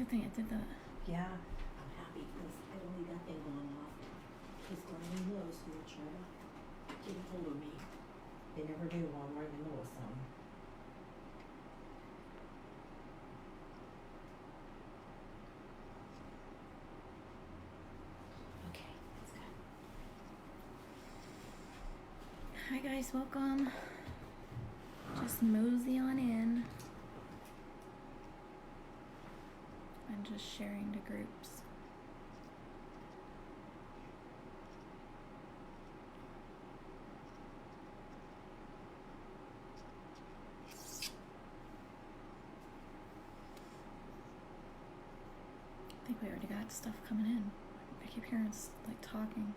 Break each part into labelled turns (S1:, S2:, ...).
S1: good thing I did that.
S2: Yeah, I'm happy because I don't need that thing going off. He's going in low, so you'll try to get a hold of me. They never do while I'm right in the middle of something. Okay, that's good.
S1: Hi guys, welcome. Just mosey on in. I'm just sharing to groups. I think we already got stuff coming in. I keep hearing like talking.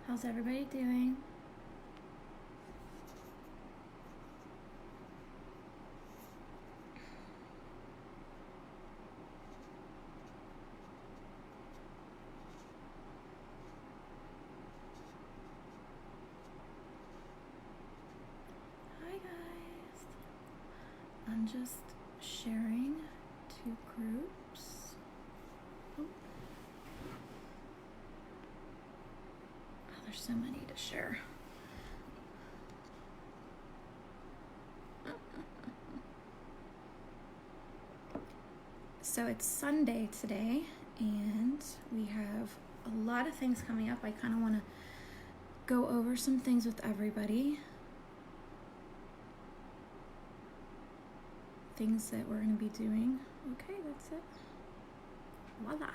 S1: How's everybody doing? Hi guys. I'm just sharing to groups. Oh, there's so many to share. So it's Sunday today, and we have a lot of things coming up. I kind of want to go over some things with everybody. Things that we're going to be doing. Okay, that's it. Voila.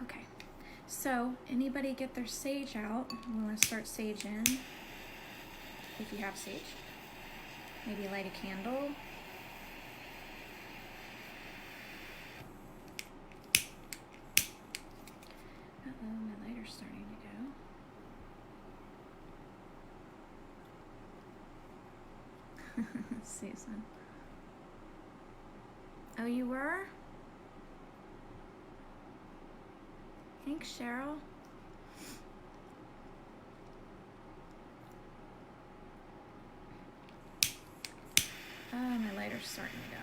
S1: Okay, so anybody get their sage out? We want to start saging. If you have sage. Maybe light a candle. Uh-oh, my lighter's starting to go. Susan. Oh, you were? Thanks, Cheryl. Oh, my lighter's starting to go.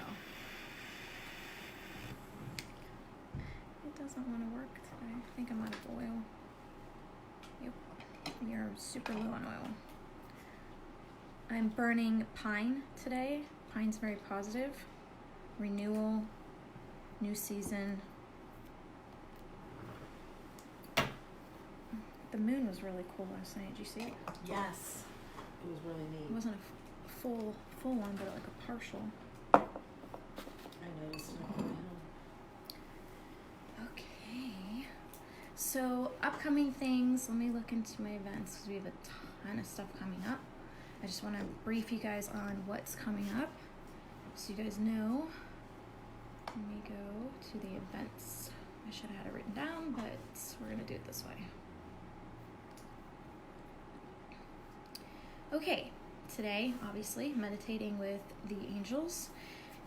S1: It doesn't want to work today. I think I'm out of oil. Yep, we are super low on oil. I'm burning pine today. Pine's very positive. Renewal, new season. The moon was really cool last night. Did you see it?
S2: Yes, it was really neat.
S1: It wasn't a full one, but like a partial.
S2: I noticed it on the way home.
S1: Okay. So upcoming things. Let me look into my events because we have a ton of stuff coming up. I just want to brief you guys on what's coming up so you guys know. Let me go to the events. I should have had it written down, but we're going to do it this way. Okay, today, obviously, meditating with the angels.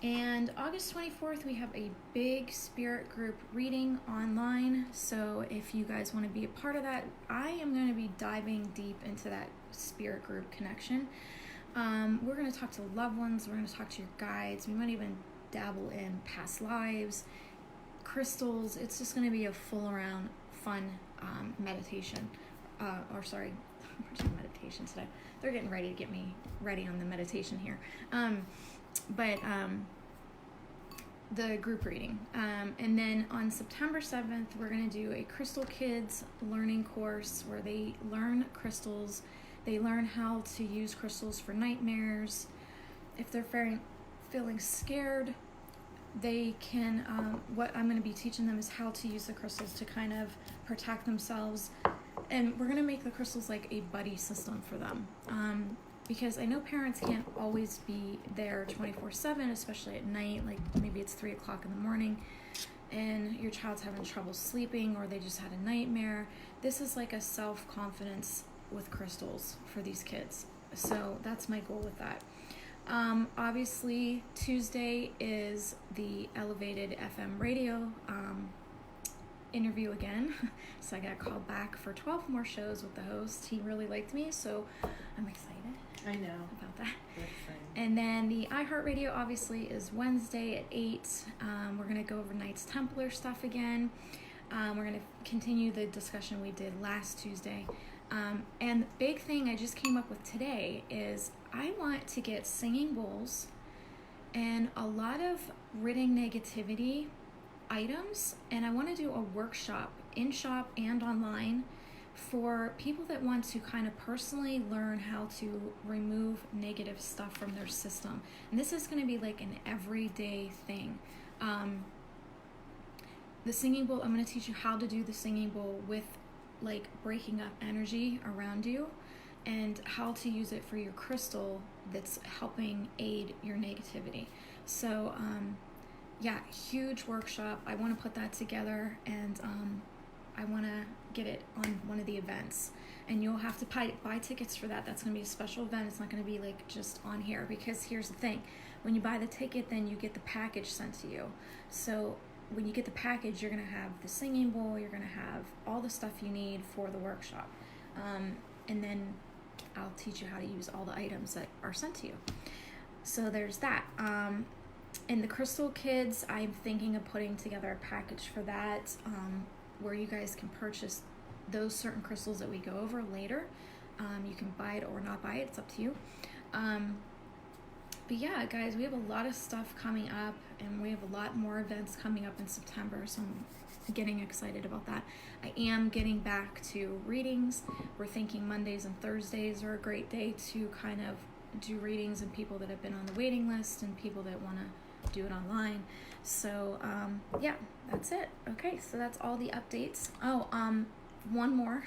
S1: And August 24th, we have a big spirit group reading online. So if you guys want to be a part of that, I am going to be diving deep into that spirit group connection. We're going to talk to loved ones. We're going to talk to your guides. We might even dabble in past lives, crystals. It's just going to be a full around fun meditation. We're doing meditation today. They're getting ready to get me ready on the meditation here. The group reading. And then on September 7th, we're going to do a Crystal Kids learning course where they learn crystals. They learn how to use crystals for nightmares. If they're feeling scared, they can, what I'm going to be teaching them is how to use the crystals to kind of protect themselves. And we're going to make the crystals like a buddy system for them. Because I know parents can't always be there 24/7, especially at night, like maybe it's 3 o'clock in the morning and your child's having trouble sleeping or they just had a nightmare. This is like a self-confidence with crystals for these kids. So that's my goal with that. Obviously, Tuesday is the Elevated FM radio interview again. So I got called back for 12 more shows with the host. He really liked me, so I'm excited.
S2: I know
S1: about that.
S2: That's exciting.
S1: And then the iHeartRadio obviously is Wednesday at 8. We're going to go over Knights Templar stuff again. We're going to continue the discussion we did last Tuesday. And the big thing I just came up with today is I want to get singing bowls and a lot of ridding negativity items, and I want to do a workshop in shop and online for people that want to kind of personally learn how to remove negative stuff from their system. And this is going to be like an everyday thing. The singing bowl, I'm going to teach you how to do the singing bowl with like breaking up energy around you, and how to use it for your crystal that's helping aid your negativity. So yeah, huge workshop. I want to put that together, and I want to get it on one of the events, and you'll have to buy tickets for that. That's going to be a special event. It's not going to be like just on here, because here's the thing. When you buy the ticket, then you get the package sent to you. So when you get the package, you're going to have the singing bowl, you're going to have all the stuff you need for the workshop. And then I'll teach you how to use all the items that are sent to you. So there's that. And the Crystal Kids, I'm thinking of putting together a package for that, where you guys can purchase those certain crystals that we go over later. You can buy it or not buy it, it's up to you. But yeah, guys, we have a lot of stuff coming up, and we have a lot more events coming up in September, so I'm getting excited about that. I am getting back to readings. We're thinking Mondays and Thursdays are a great day to kind of do readings, and people that have been on the waiting list and people that want to do it online. So yeah, that's it. Okay, so that's all the updates. Oh, one more.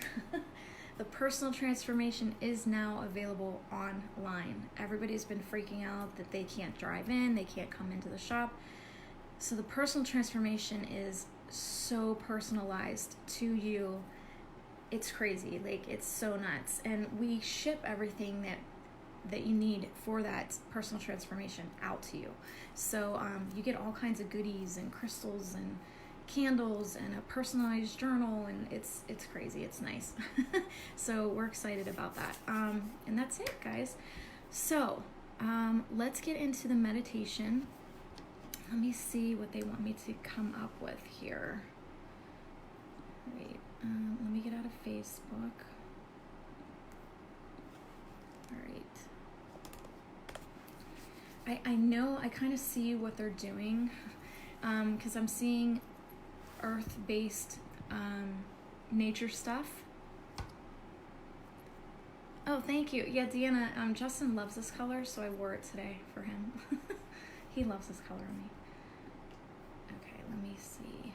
S1: The personal transformation is now available online. Everybody's been freaking out that they can't drive in, they can't come into the shop. So the personal transformation is so personalized to you. It's crazy. Like, it's so nuts. And we ship everything that you need for that personal transformation out to you. So you get all kinds of goodies and crystals and candles and a personalized journal, and it's crazy. It's nice. So we're excited about that. And that's it, guys. So let's get into the meditation. Let me see what they want me to come up with here. Wait, let me get out of Facebook. All right. I know, I kind of see what they're doing, because I'm seeing earth-based nature stuff. Oh, thank you. Yeah, Deanna, Justin loves this color, so I wore it today for him. He loves this color on me. Okay, let me see.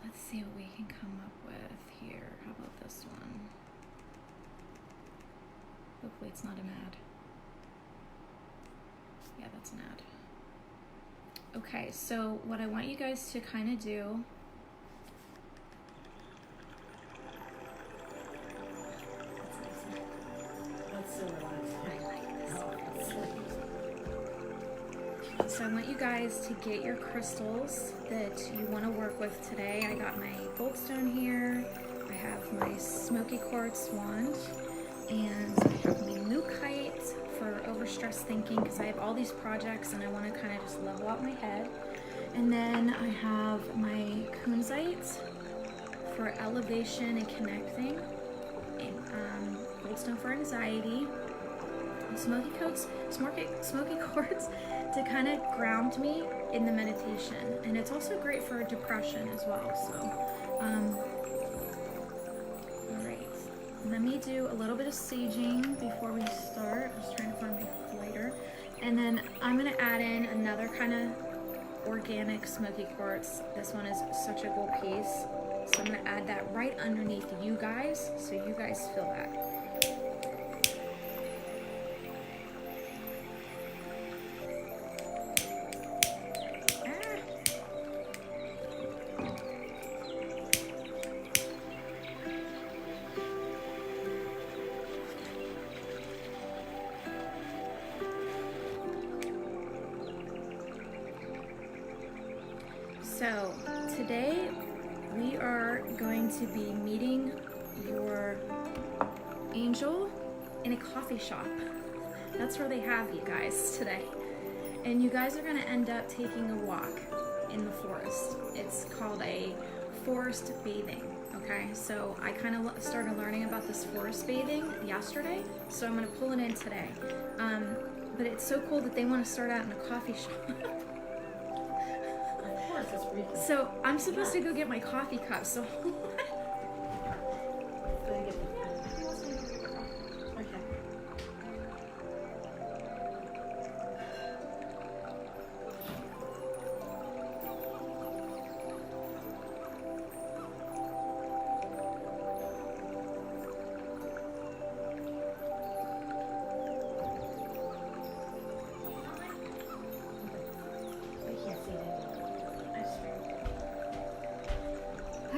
S1: Let's see what we can come up with here. How about this one? Hopefully it's not an ad. Yeah, that's an ad. Okay, so what I want you guys to kind of do,
S2: That's so relaxing.
S1: I like this. So I want you guys to get your crystals that you want to work with today. I got my goldstone here. I have my smoky quartz wand, and I have my mookaite for overstressed thinking, because I have all these projects and I want to kind of just level out my head. And then I have my kunzite for elevation and connecting, and goldstone for anxiety, and smoky quartz to kind of ground me in the meditation. And it's also great for depression as well. So all right, let me do a little bit of saging before we start. I'm just trying to find my lighter. And then I'm going to add in another kind of organic smoky quartz. This one is such a gold piece. So I'm going to add that right underneath you guys, so you guys feel that. So today we are going to be meeting your angel in a coffee shop. That's where they have you guys today. And you guys are going to end up taking a walk in the forest. It's called a forest bathing. Okay, so I kind of started learning about this forest bathing yesterday, so I'm going to pull it in today. But it's so cool that they want to start out in a coffee shop.
S2: Of course, it's freaking.
S1: So I'm supposed to go get my coffee cup, so
S2: Go get the Okay. I can't see it.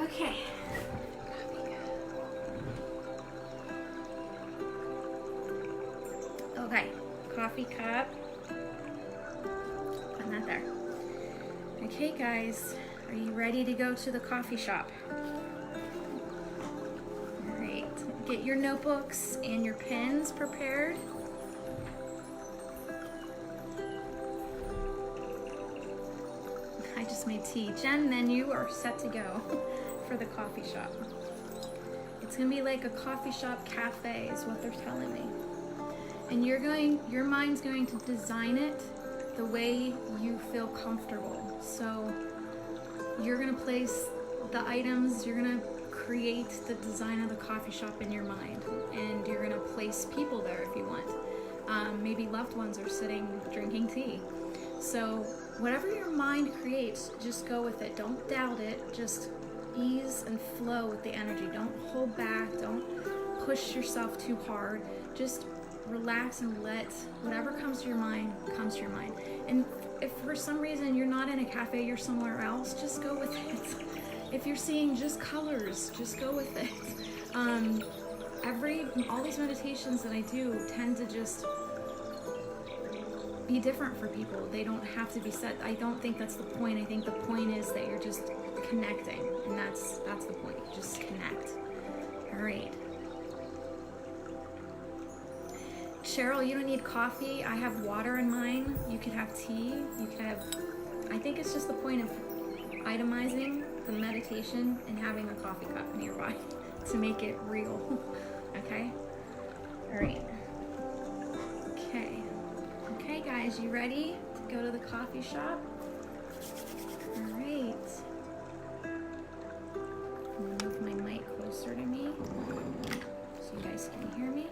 S1: okay. Okay, coffee cup. Put that there. Okay, guys, are you ready to go to the coffee shop? All right, get your notebooks and your pens prepared. I just made tea. Jen, then you are set to go for the coffee shop. It's gonna be like a coffee shop cafe is what they're telling me. And your mind's going to design it the way you feel comfortable. So you're gonna place the items, you're gonna create the design of the coffee shop in your mind, and you're gonna place people there if you want. Maybe loved ones are sitting drinking tea. So whatever your mind creates, just go with it. Don't doubt it. Just ease and flow with the energy. Don't hold back. Don't push yourself too hard. Just relax and let whatever comes to your mind comes to your mind. And if for some reason you're not in a cafe, you're somewhere else, just go with it. If you're seeing just colors, just go with it. All these meditations that I do tend to just be different for people. They don't have to be set. I don't think that's the point. I think the point is that you're just connecting, and that's the point. Just connect. All right. Cheryl, you don't need coffee. I have water in mine. You could have tea. You could have, I think it's just the point of itemizing the meditation and having a coffee cup nearby to make it real. Okay? All right. Okay. Okay, guys, you ready to go to the coffee shop? All right. I'm gonna move my mic closer to me so you guys can hear me.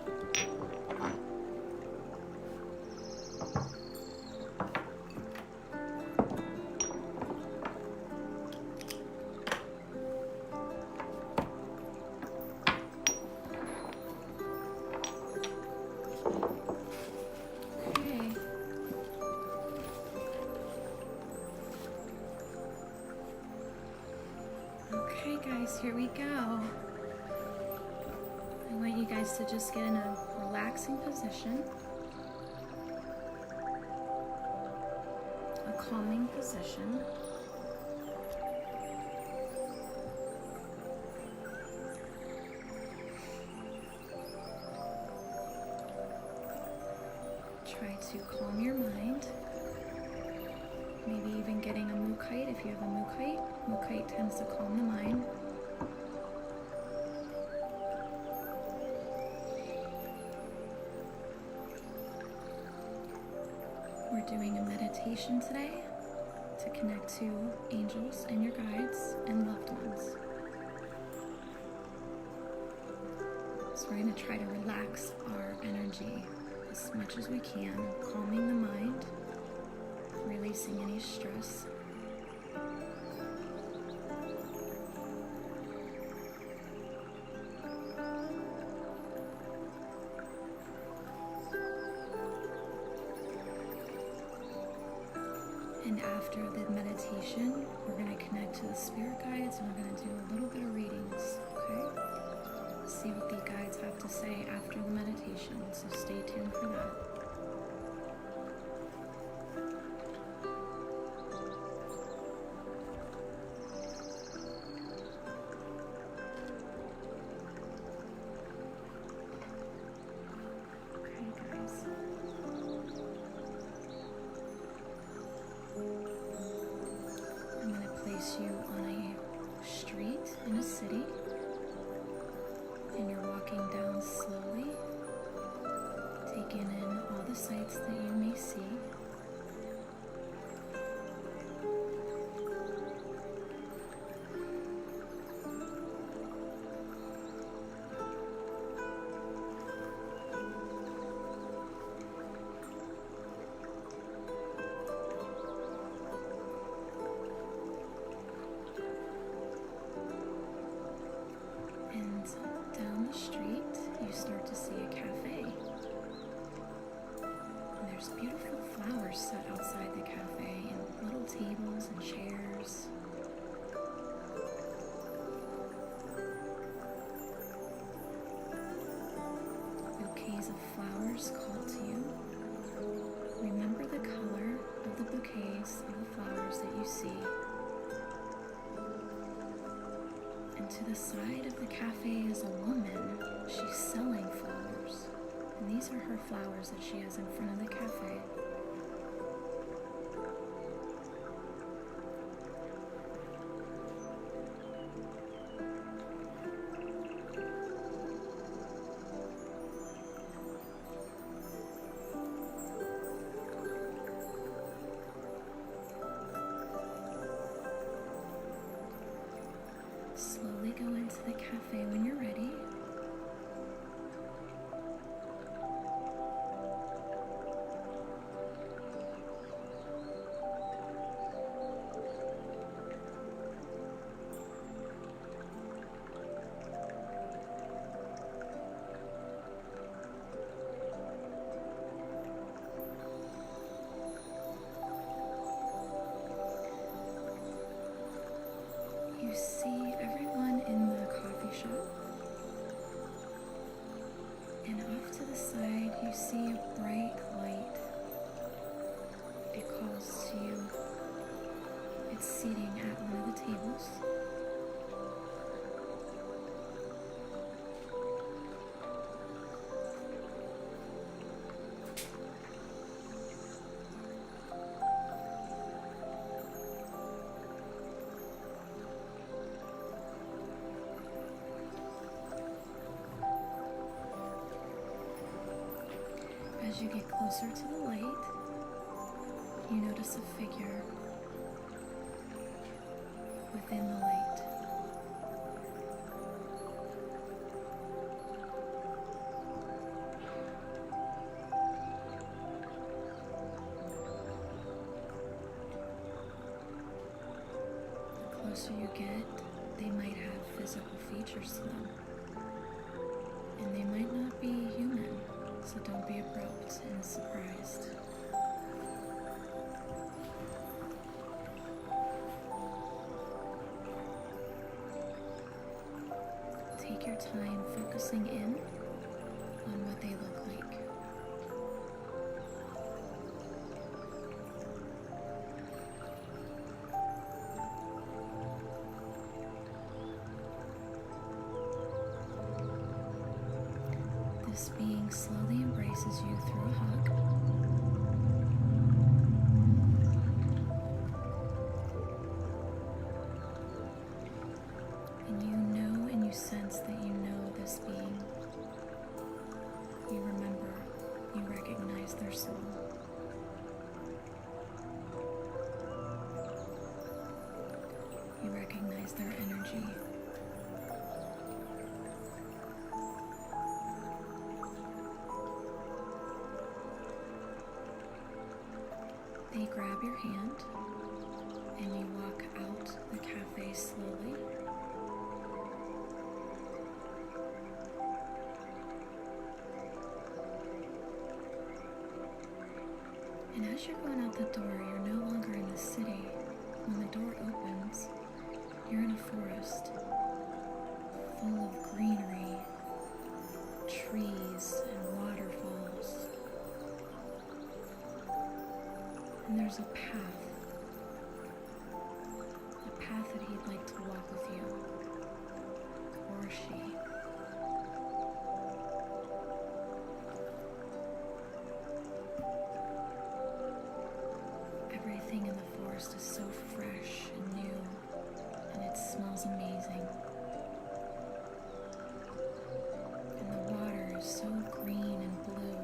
S1: Okay, guys, here we go. I want you guys to just get in a relaxing position, a calming position. Try to calm your mind. Maybe even getting a mukite if you have a mukite. Mukite tends to calm the mind. We're doing a meditation today to connect to angels and your guides and loved ones. So we're going to try to relax our energy as much as we can, calming the mind, releasing any stress. And after the meditation, we're going to connect to the spirit guides and we're going to do a little bit of readings, okay? See what the guides have to say after the meditation, so stay tuned for that. the sights that you may see. And down the street, you start to see a cafe. And there's beautiful flowers set outside the cafe, and little tables and chairs. Bouquets of flowers call to you. Remember the color of the bouquets of the flowers that you see. And to the side of the cafe is a woman. She's selling flowers. And these are her flowers that she has in front of the cafe. Slowly go into the cafe when you're ready. You see everyone in the coffee shop, and off to the side you see a bright light. It calls to you. It's seating at one of the tables. As you get closer to the light, you notice a figure within the light. The closer you get, they might have physical features to them, and they might not be human. So don't be abrupt and surprised. Take your time focusing in on what they look like. This being slowly embraces you through a hug. And you know and you sense that you know this being. You remember, you recognize their soul. You recognize their energy. They grab your hand and you walk out the cafe slowly. And as you're going out the door, you're no longer in the city. When the door opens, you're in a forest full of greenery, trees, and waterfalls. And there's a path that he'd like to walk with you, or she. Everything in the forest is so fresh and new, and it smells amazing. And the water is so green and blue.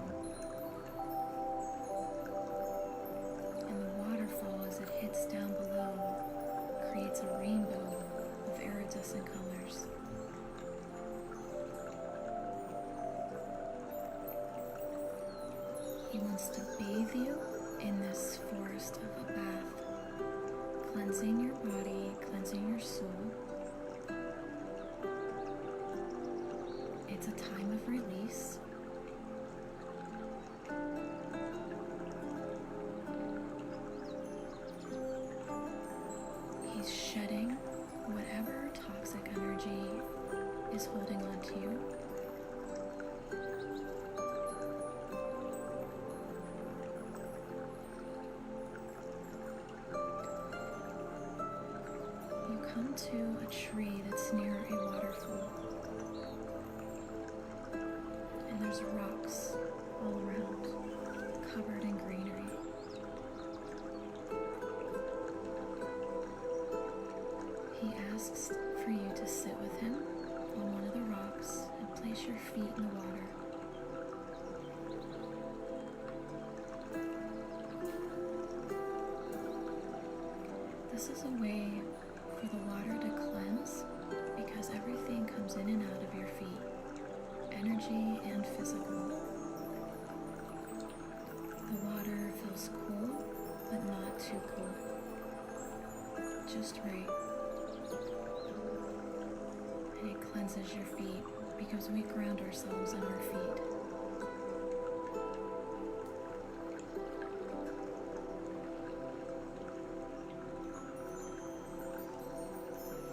S1: He wants to bathe you in this forest of a bath, cleansing your body, cleansing your soul. It's a time of release. He's shedding whatever toxic energy is holding on to you. You come to a tree that's near a waterfall, and there's rocks all around, covered in greenery. He asks for you to sit with him on one of the rocks and place your feet in the water. This is a way for the water to cleanse because everything comes in and out of your feet, energy and physical. The water feels cool, but not too cool. Just right. And it cleanses your feet because we ground ourselves in our feet.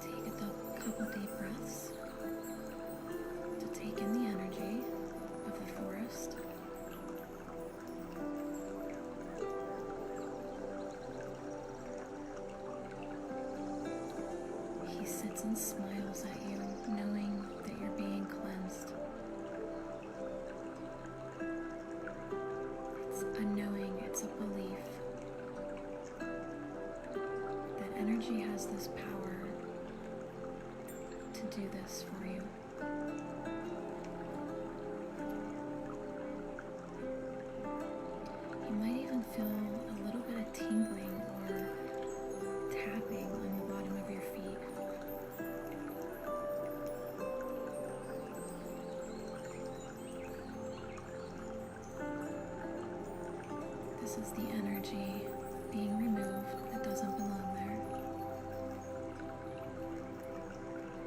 S1: Take a couple deep breaths to take in the energy of the forest. He sits and smiles at you, knowing that you're being cleansed. It's a knowing, it's a belief that energy has this power to do this for you. You might even feel a little bit of tingling or tapping on the bottom of your feet. This is the energy being removed that doesn't belong there.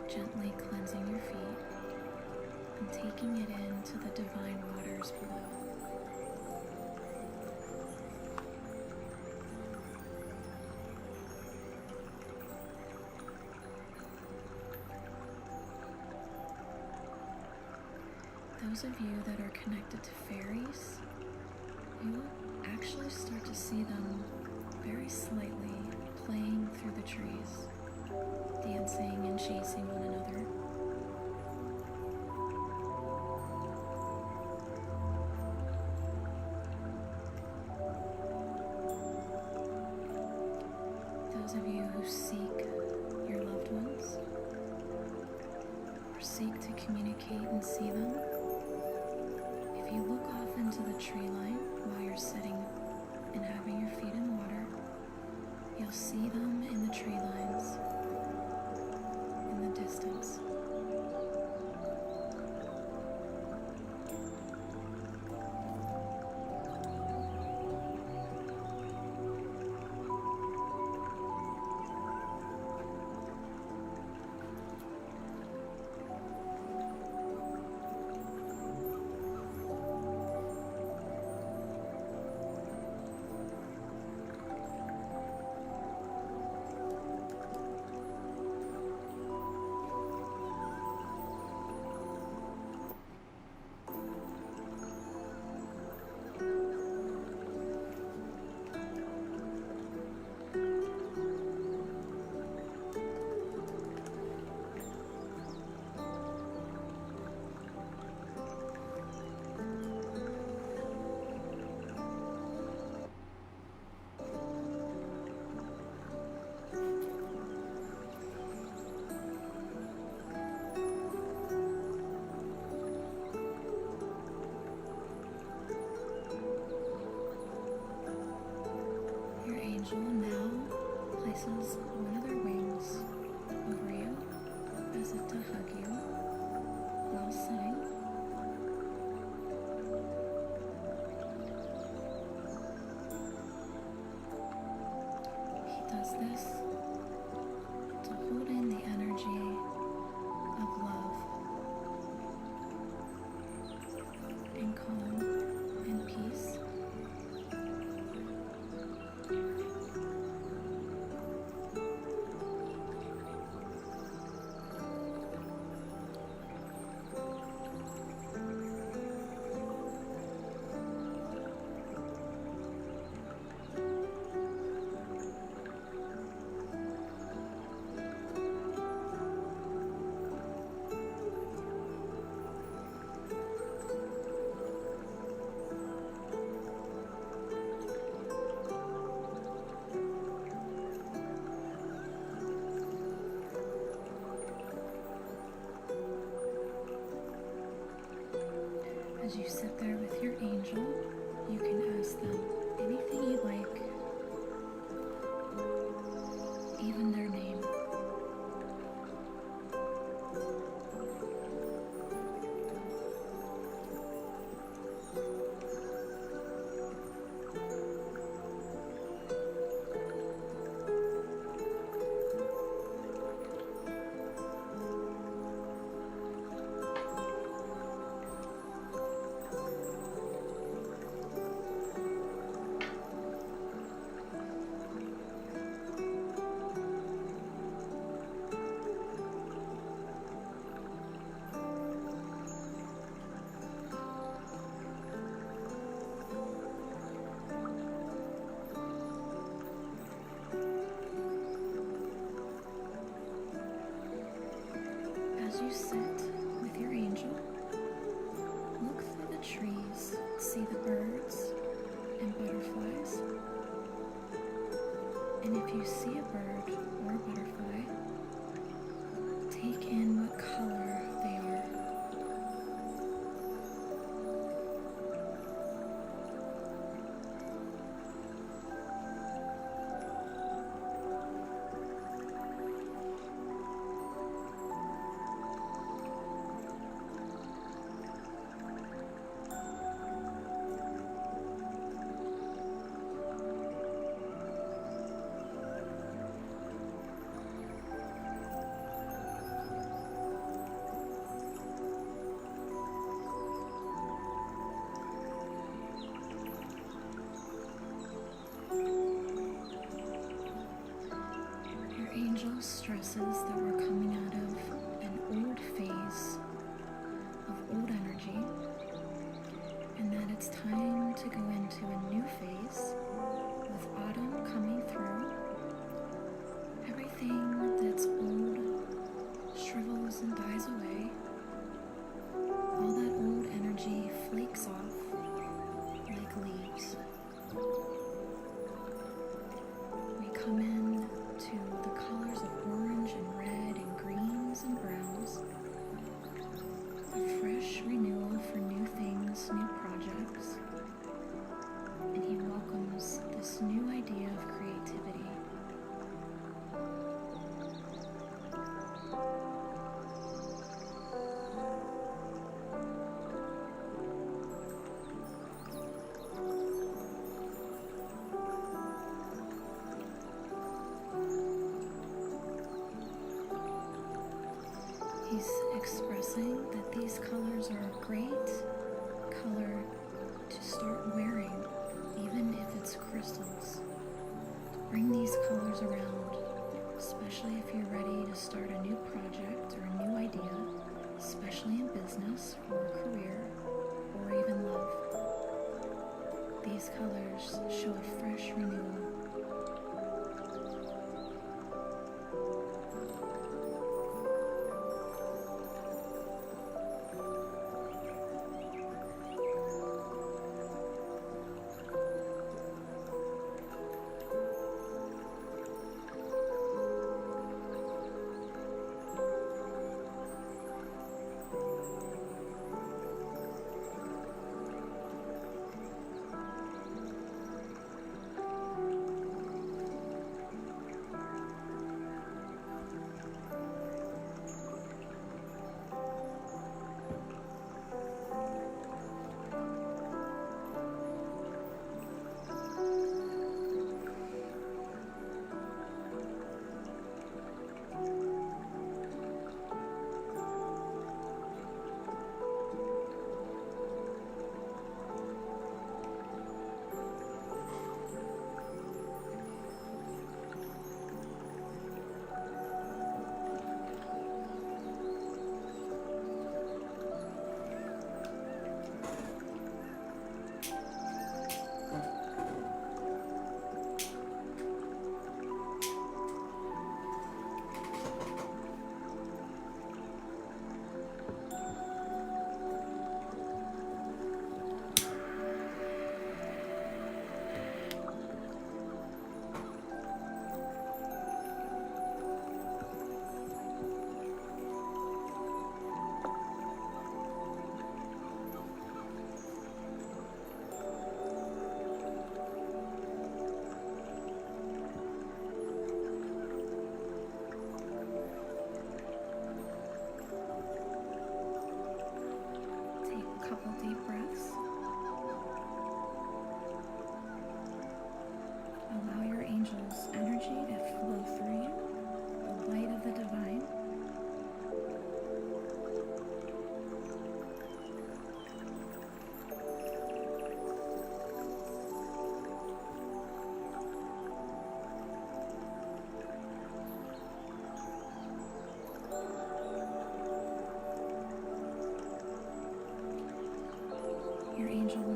S1: Gently cleansing your feet and taking it into the divine waters below. Those of you that are connected to fairies, you will actually start to see them very slightly playing through the trees, dancing and chasing one another. Those of you who seek your loved ones or seek to communicate and see them, if you look off into the tree line while you're sitting and having your feet in water, you'll see them in the tree lines in the distance. places one of their wings over you as if to hug you while sitting. space to hold in the energy of love and calm and peace. As you sit there with your angel, you can ask them anything you like, even their name. As you sit with your angel, look through the trees, see the birds and butterflies. And if you see a bird or a butterfly, take in what color they are. Angel stresses that we're coming out of an old phase of old energy and that it's time to go into a new phase with autumn coming through. Everything that's old shrivels and dies away. All that old energy flakes off like leaves. We come in to the colors of orange and red and greens and browns. A fresh renewal for new things, new projects. And he welcomes this new idea of creativity. He's expressing that these colors are a great color to start wearing, even if it's crystals. Bring these colors around, especially if you're ready to start a new project or a new idea, especially in business or a career or even love. These colors show a fresh renewal.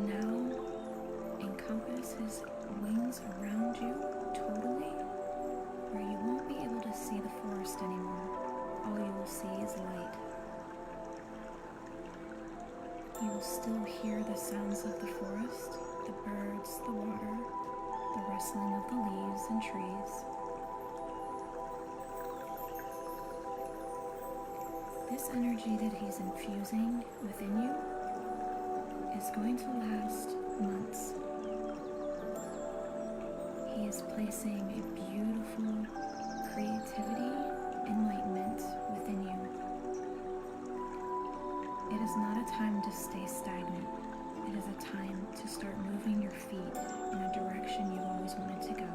S1: now encompass his wings around you totally, where you won't be able to see the forest anymore. All you will see is light. You will still hear the sounds of the forest, the birds, the water, the rustling of the leaves and trees. This energy that he's infusing within you is going to last months. He is placing a beautiful creativity, enlightenment within you. It is not a time to stay stagnant. It is a time to start moving your feet in a direction you've always wanted to go.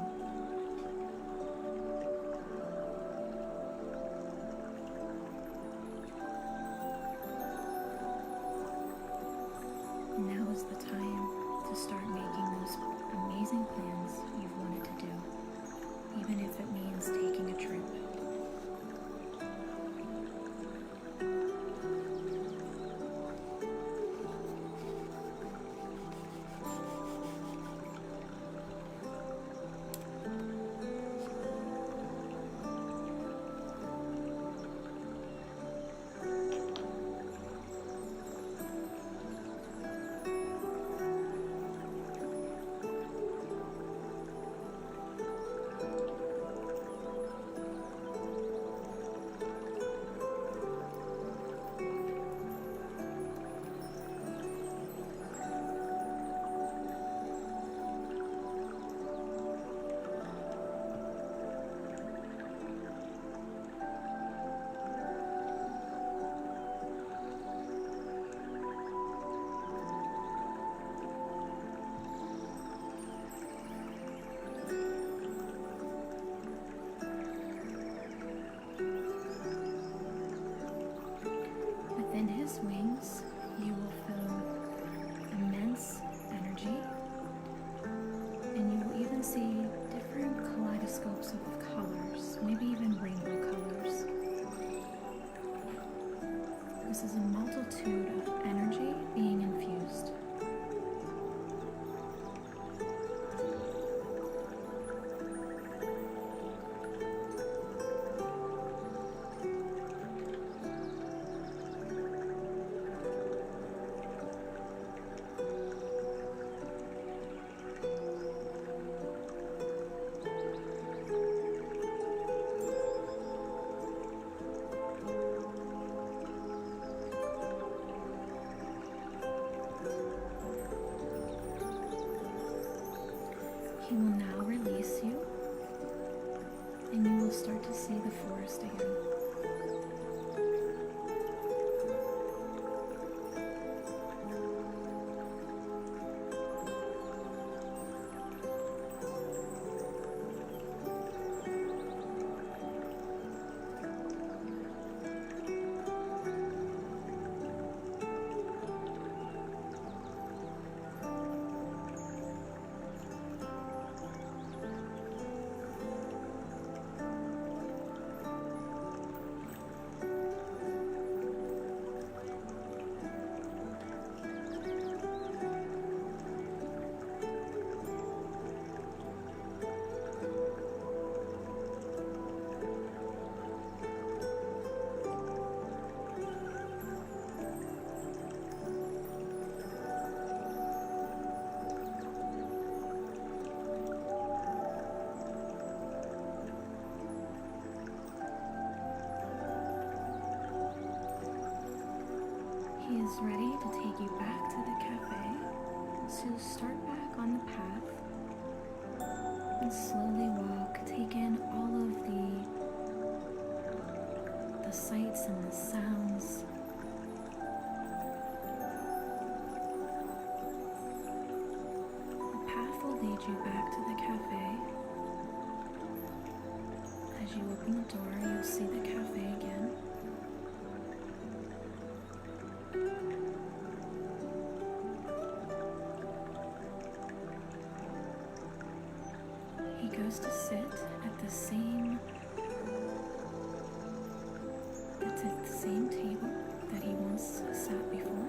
S1: Now is the time to start making those amazing plans you've wanted to do, even if it means taking a trip. Within his wings, you will feel immense energy, and you will even see different kaleidoscopes of colors, maybe even rainbow colors. This is a multitude of energy being infused. He will now release you, and you will start to see the forest again. He is ready to take you back to the cafe, so you'll start back on the path and slowly walk, take in all of the sights and the sounds. The path will lead you back to the cafe. As you open the door, you'll see the cafe again. He goes to sit at the same table that he once sat before.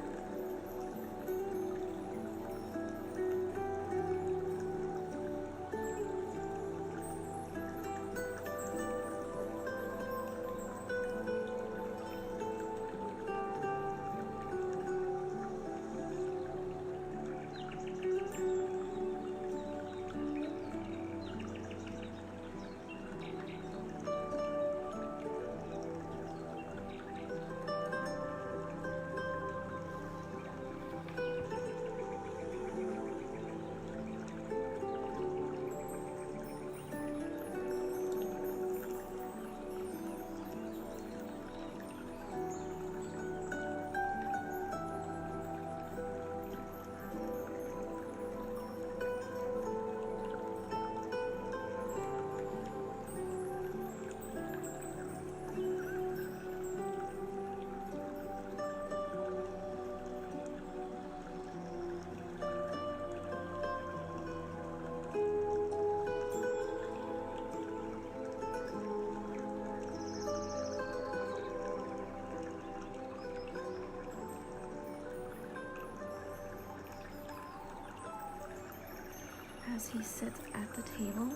S1: as he sits at the table,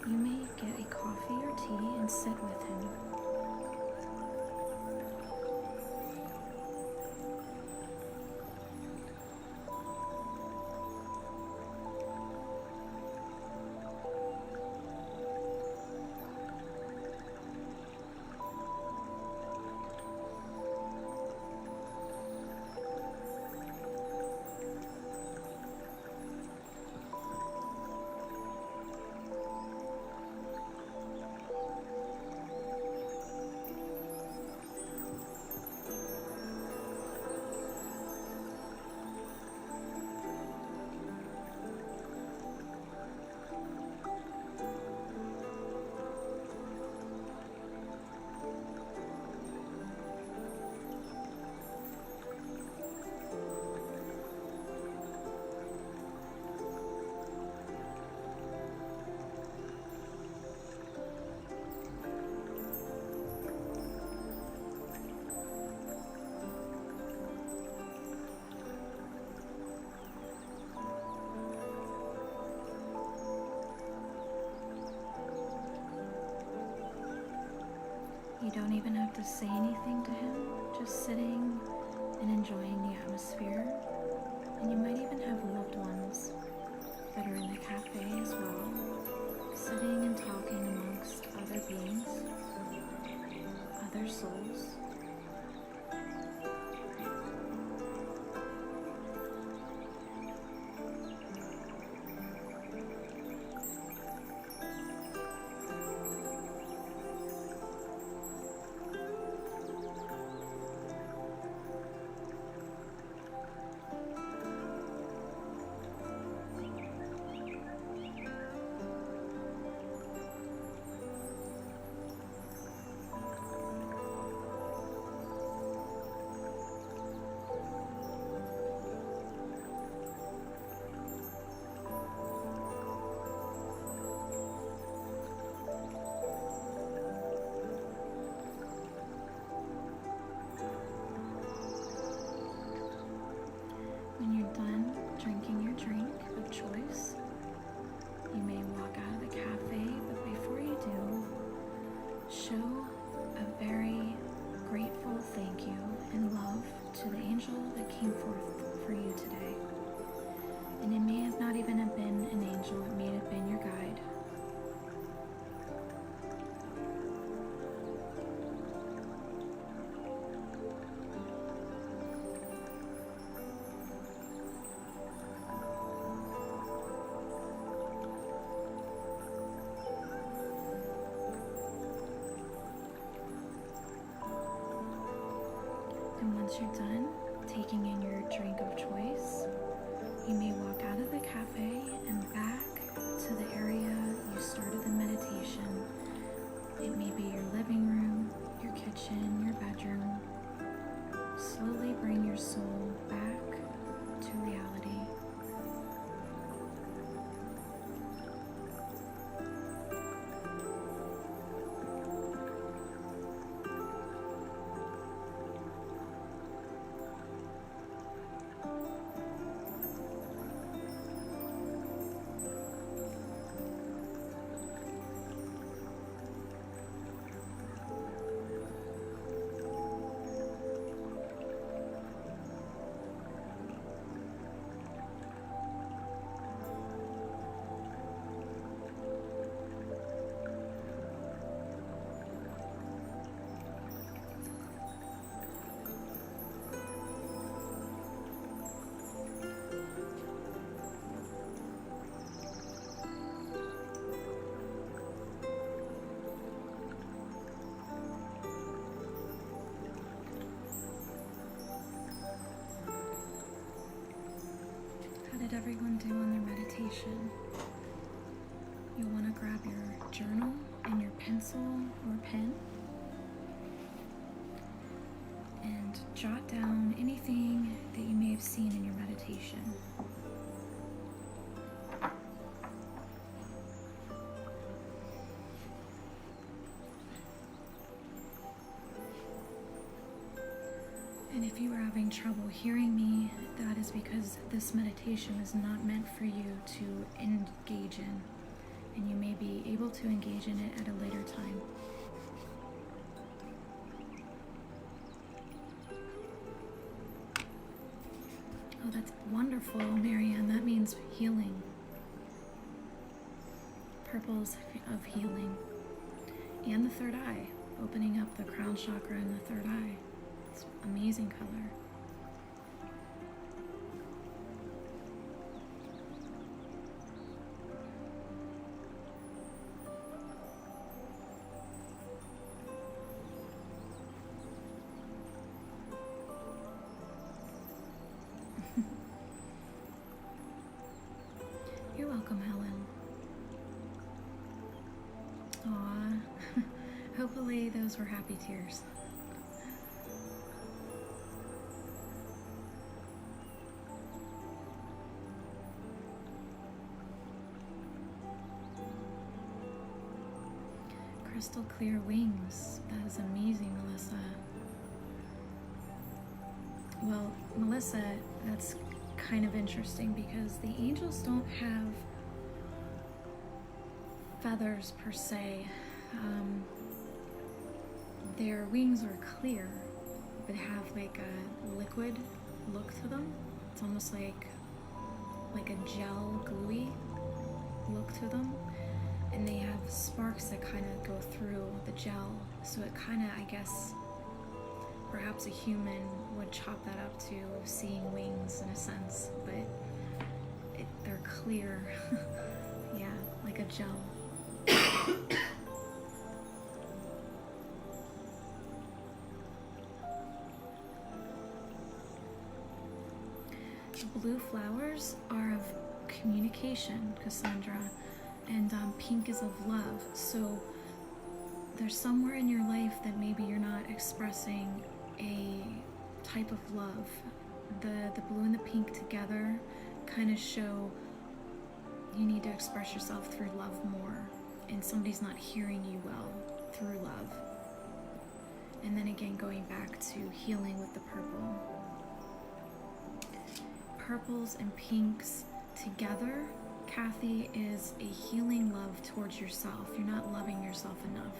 S1: you may get a coffee or tea and sit with him. You don't even have to say anything to him, just sitting and enjoying the atmosphere. And you might even have loved ones that are in the cafe as well, sitting and talking amongst other beings, other souls. When you're done drinking your drink of choice, you may walk out of the cafe, but before you do, show a very grateful thank you and love to the angel that came forth for you today. And it may have not even have been an angel, it may have been your guide. And once you're done taking in your drink of choice, you may walk out of the cafe and back to the area you started the meditation. It may be your living room, your kitchen, your bedroom. Slowly bring your soul back to reality. Did everyone do on their meditation? You'll want to grab your journal and your pencil or pen and jot down anything that you may have seen in your meditation. And if you were having trouble hearing me, that is because this meditation is not meant for you to engage in, and you may be able to engage in it at a later time. Oh, that's wonderful, Marianne. That means healing. Purples of healing. And the third eye, opening up the crown chakra and the third eye. It's amazing color. You're welcome, Helen. Aw, hopefully those were happy tears. Crystal clear wings. That is amazing, Melissa. Well, Melissa, that's kind of interesting because the angels don't have feathers per se. Their wings are clear, but have like a liquid look to them. It's almost like a gel, gluey look to them. And they have sparks that kind of go through the gel. So it kind of, I guess, perhaps a human would chop that up to seeing wings in a sense, but they're clear. Yeah, like a gel. The blue flowers are of communication, Cassandra, and pink is of love. So there's somewhere in your life that maybe you're not expressing a type of love. The blue and the pink together kind of show you need to express yourself through love more, and somebody's not hearing you well through love. And then again, going back to healing with the purple. Purples and pinks together, Kathy, is a healing love towards yourself. You're not loving yourself enough.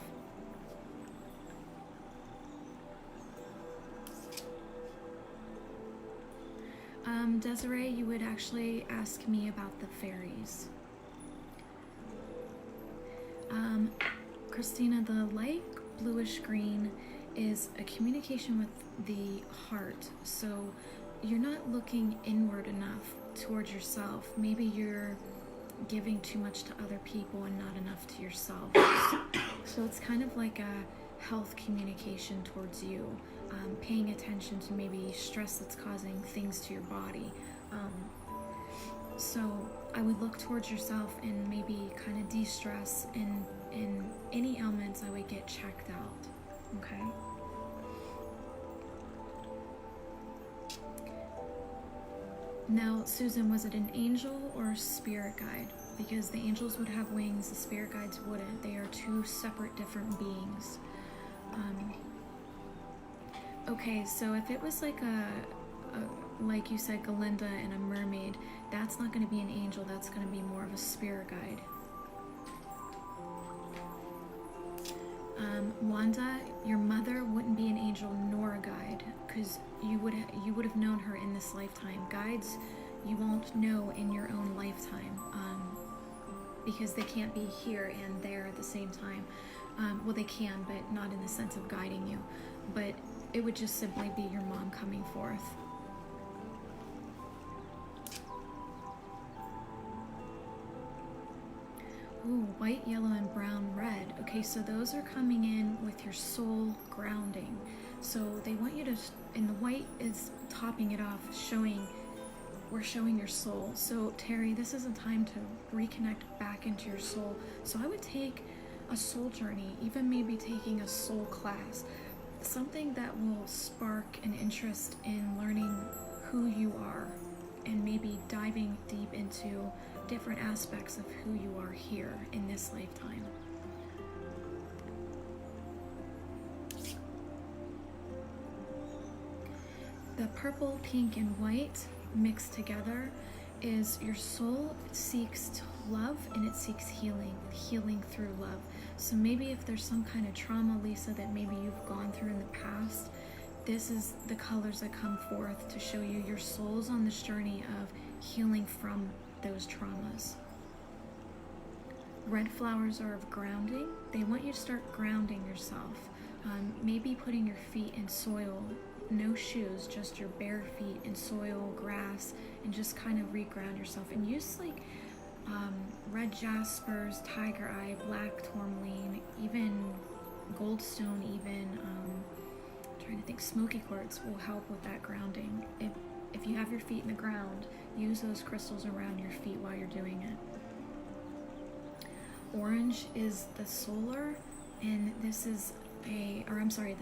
S1: Desiree, you would actually ask me about the fairies. Christina, the light bluish green is a communication with the heart. So you're not looking inward enough towards yourself. Maybe you're giving too much to other people and not enough to yourself. So it's kind of like a health communication towards you, paying attention to maybe stress that's causing things to your body. So I would look towards yourself and maybe kind of de-stress, and any ailments I would get checked out, okay? Now, Susan, was it an angel or a spirit guide? Because the angels would have wings, the spirit guides wouldn't. They are two separate, different beings. Okay, so if it was like like you said, Galinda and a mermaid, that's not going to be an angel, that's going to be more of a spirit guide. Wanda, your mother wouldn't be an angel nor a guide, because you would have known her in this lifetime. Guides, you won't know in your own lifetime, because they can't be here and there at the same time. Well, they can, but not in the sense of guiding you. But it would just simply be your mom coming forth. Ooh, white, yellow, and brown, red. Okay, so those are coming in with your soul grounding. So they want you to, and the white is topping it off, we're showing your soul. So Terry, this is a time to reconnect back into your soul. So I would take a soul journey, even maybe taking a soul class, something that will spark an interest in learning who you are, and maybe diving deep into different aspects of who you are here in this lifetime. the purple, pink, and white mixed together is your soul seeks to love and it seeks healing through love. So maybe if there's some kind of trauma, Lisa, that maybe you've gone through in the past, this is the colors that come forth to show you your soul's on this journey of healing from those traumas. Red flowers are of grounding. They want you to start grounding yourself. Maybe putting your feet in soil, no shoes, just your bare feet in soil, grass, and just kind of reground yourself. And use like red jaspers, tiger eye, black tourmaline, even goldstone, even trying to think, smoky quartz will help with that grounding. If you have your feet in the ground, use those crystals around your feet while you're doing it. Orange is the solar, and this is the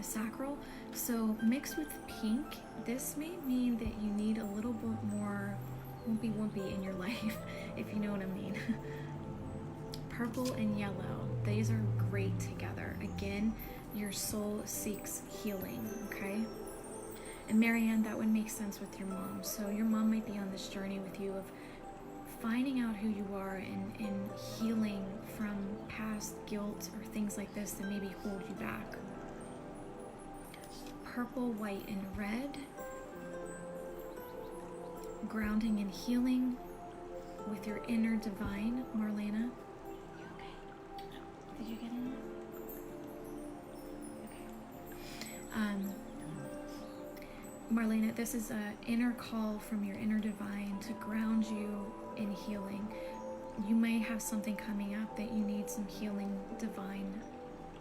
S1: sacral. So mixed with pink, this may mean that you need a little bit more wumpy in your life, if you know what I mean. Purple and yellow, these are great together. Again, your soul seeks healing, okay? And Marianne, that would make sense with your mom. So your mom might be on this journey with you of finding out who you are and healing from past guilt or things like this that maybe hold you back. Purple, white, and red, grounding and healing with your inner divine. Marlena, you okay? Did you get in? Okay. Marlena, this is an inner call from your inner divine to ground you in healing. You may have something coming up that you need some healing, divine,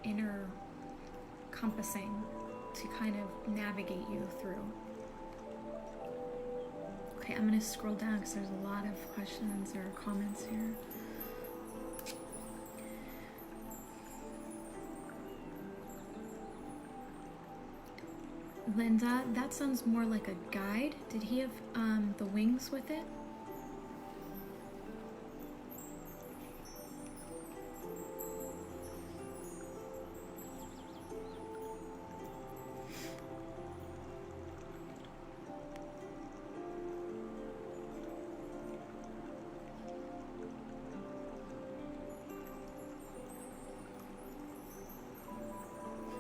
S1: inner compassing to kind of navigate you through. Okay, I'm going to scroll down because there's a lot of questions or comments here. Linda, that sounds more like a guide. Did he have the wings with it?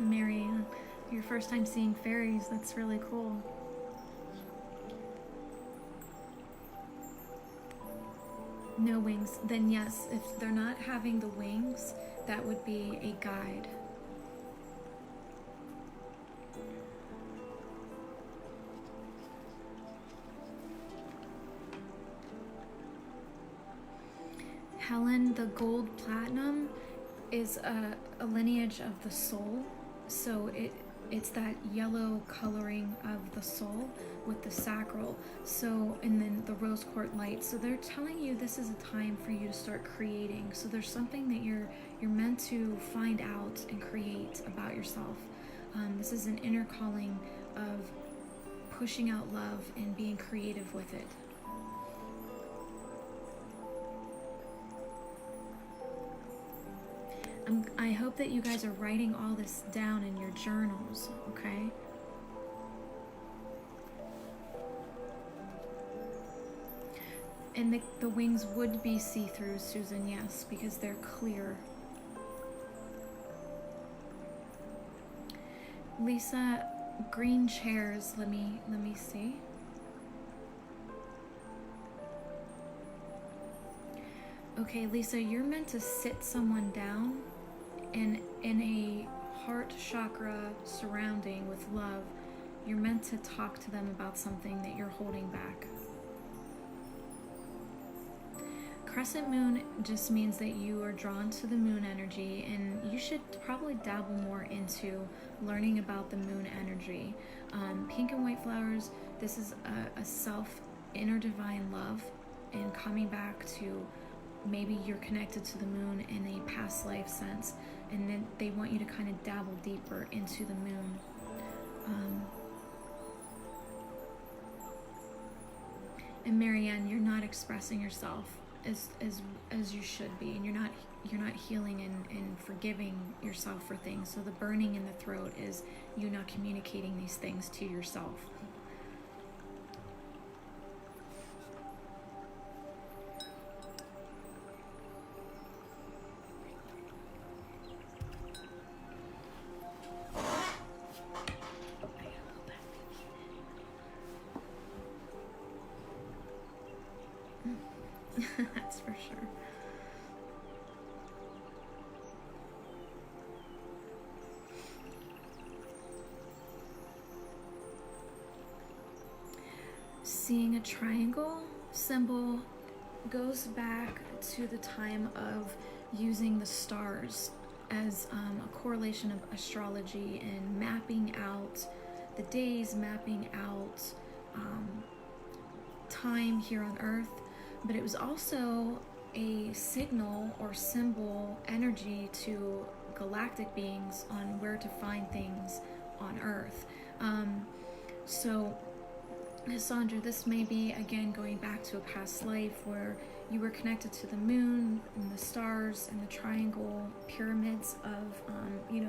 S1: Mary, your first time seeing fairies, that's really cool. No wings, then yes, if they're not having the wings, that would be a guide. Helen, the gold platinum is a lineage of the soul. So it's that yellow coloring of the soul with the sacral. So, and then the rose quartz light. So they're telling you this is a time for you to start creating. So there's something that you're meant to find out and create about yourself. This is an inner calling of pushing out love and being creative with it. I hope that you guys are writing all this down in your journals, okay? And the wings would be see-through, Susan, yes, because they're clear. Lisa, green chairs, let me see. Okay, Lisa, you're meant to sit someone down and in a heart chakra surrounding with love, you're meant to talk to them about something that you're holding back. Crescent moon just means that you are drawn to the moon energy, and you should probably dabble more into learning about the moon energy. Pink and white flowers, this is a self inner divine love and coming back to maybe you're connected to the moon in a past life sense, and then they want you to kind of dabble deeper into the moon. And Marianne, you're not expressing yourself as you should be, and you're not healing and forgiving yourself for things. So the burning in the throat is you not communicating these things to yourself. That's for sure. Seeing a triangle symbol goes back to the time of using the stars as a correlation of astrology and mapping out the days, mapping out time here on Earth. But it was also a signal or symbol energy to galactic beings on where to find things on Earth. So Cassandra, this may be, again, going back to a past life where you were connected to the moon and the stars and the triangle pyramids of,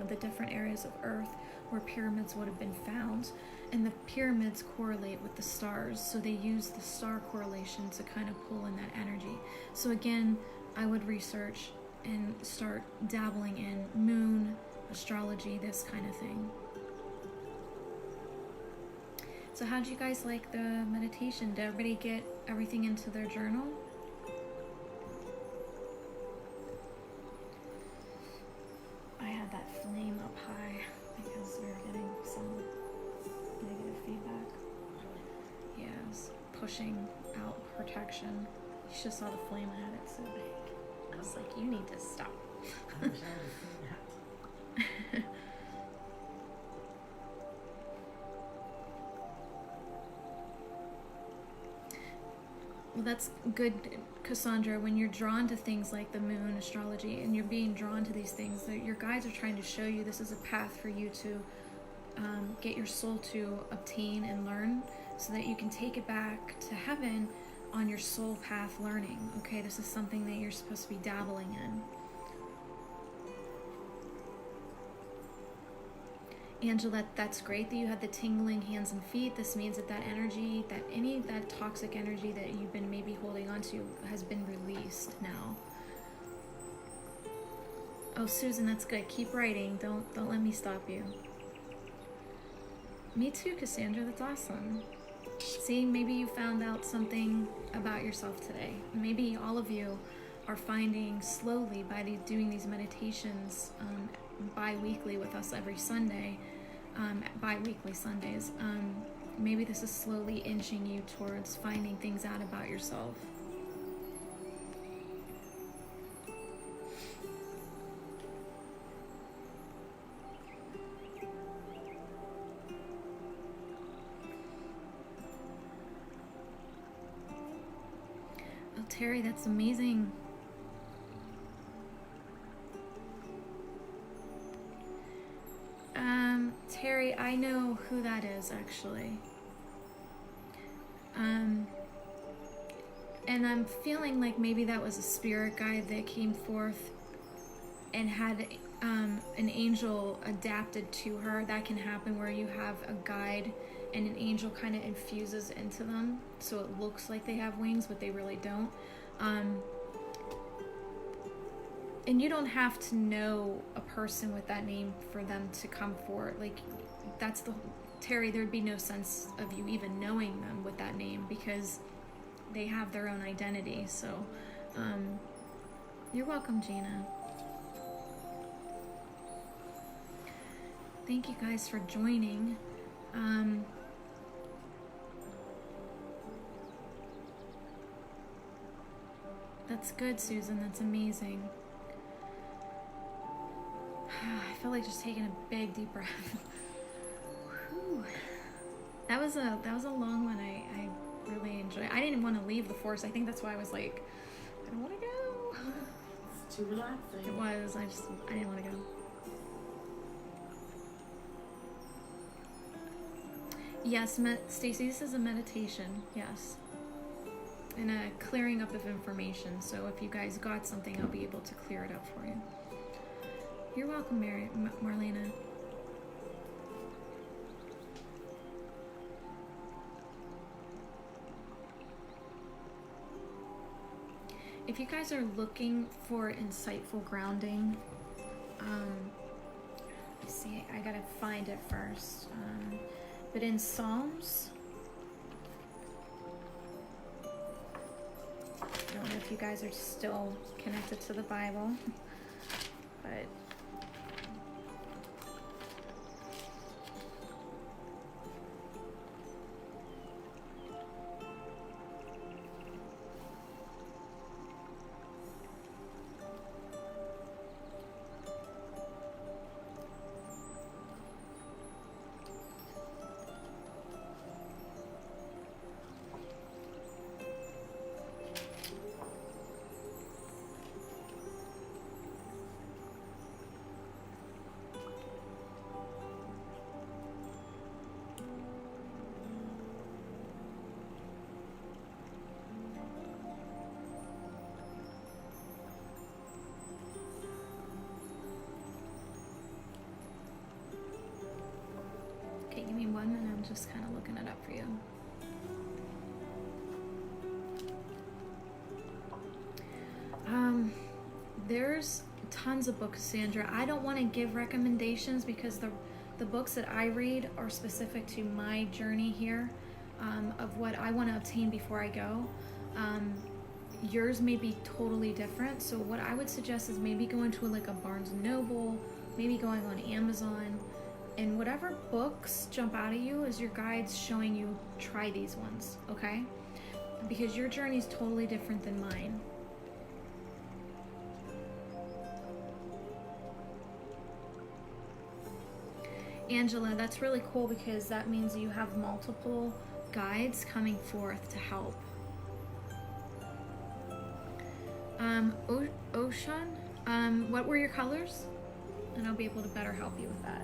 S1: the different areas of Earth where pyramids would have been found. And the pyramids correlate with the stars, so they use the star correlation to kind of pull in that energy. So again, I would research and start dabbling in moon, astrology, this kind of thing. So how did you guys like the meditation? Did everybody get everything into their journal? I had that flame up high because we were getting some negative feedback. Yeah, it was pushing out protection. You should have saw the flame. I had it so big. I was like, you need to stop.
S2: I wish I would have seen that.
S1: Well, that's good, Cassandra, when you're drawn to things like the moon, astrology, and you're being drawn to these things, that your guides are trying to show you this is a path for you to get your soul to obtain and learn so that you can take it back to heaven on your soul path learning. Okay, this is something that you're supposed to be dabbling in. Angela, that's great that you had the tingling hands and feet. This means that that energy, that toxic energy that you've been maybe holding on to has been released now. Oh, Susan, that's good. Keep writing. Don't let me stop you. Me too, Cassandra. That's awesome. See, maybe you found out something about yourself today. Maybe all of you are finding slowly by doing these meditations bi-weekly with us every Sunday, bi-weekly Sundays, maybe this is slowly inching you towards finding things out about yourself. Oh, Terry, that's amazing. Terry, I know who that is, actually. And I'm feeling like maybe that was a spirit guide that came forth and had an angel adapted to her. That can happen where you have a guide and an angel kind of infuses into them, so it looks like they have wings, but they really don't. And you don't have to know a person with that name for them to come forward. Like, that's Terry, there'd be no sense of you even knowing them with that name because they have their own identity. So, you're welcome, Gina. Thank you guys for joining. That's good, Susan. That's amazing. I feel like just taking a big deep breath. Whew. That was a long one. I really enjoyed. I didn't want to leave the force. I think that's why I was like, I don't want to go.
S2: It's too relaxing.
S1: It was. I didn't want to go. Yes, Stacy, this is a meditation. Yes. And a clearing up of information. So if you guys got something, I'll be able to clear it up for you. You're welcome, Marlena. If you guys are looking for insightful grounding, let's see, I gotta find it first. But in Psalms, if you guys are still connected to the Bible. But okay, give me 1 minute. I'm just kind of looking it up for you. There's tons of books, Sandra. I don't want to give recommendations because the books that I read are specific to my journey here, of what I want to obtain before I go. Yours may be totally different. So what I would suggest is maybe going to like a Barnes & Noble, maybe going on Amazon, and whatever books jump out at you as your guides showing you, try these ones, okay? Because your journey is totally different than mine. Angela, that's really cool because that means you have multiple guides coming forth to help. Oshan, what were your colors? And I'll be able to better help you with that.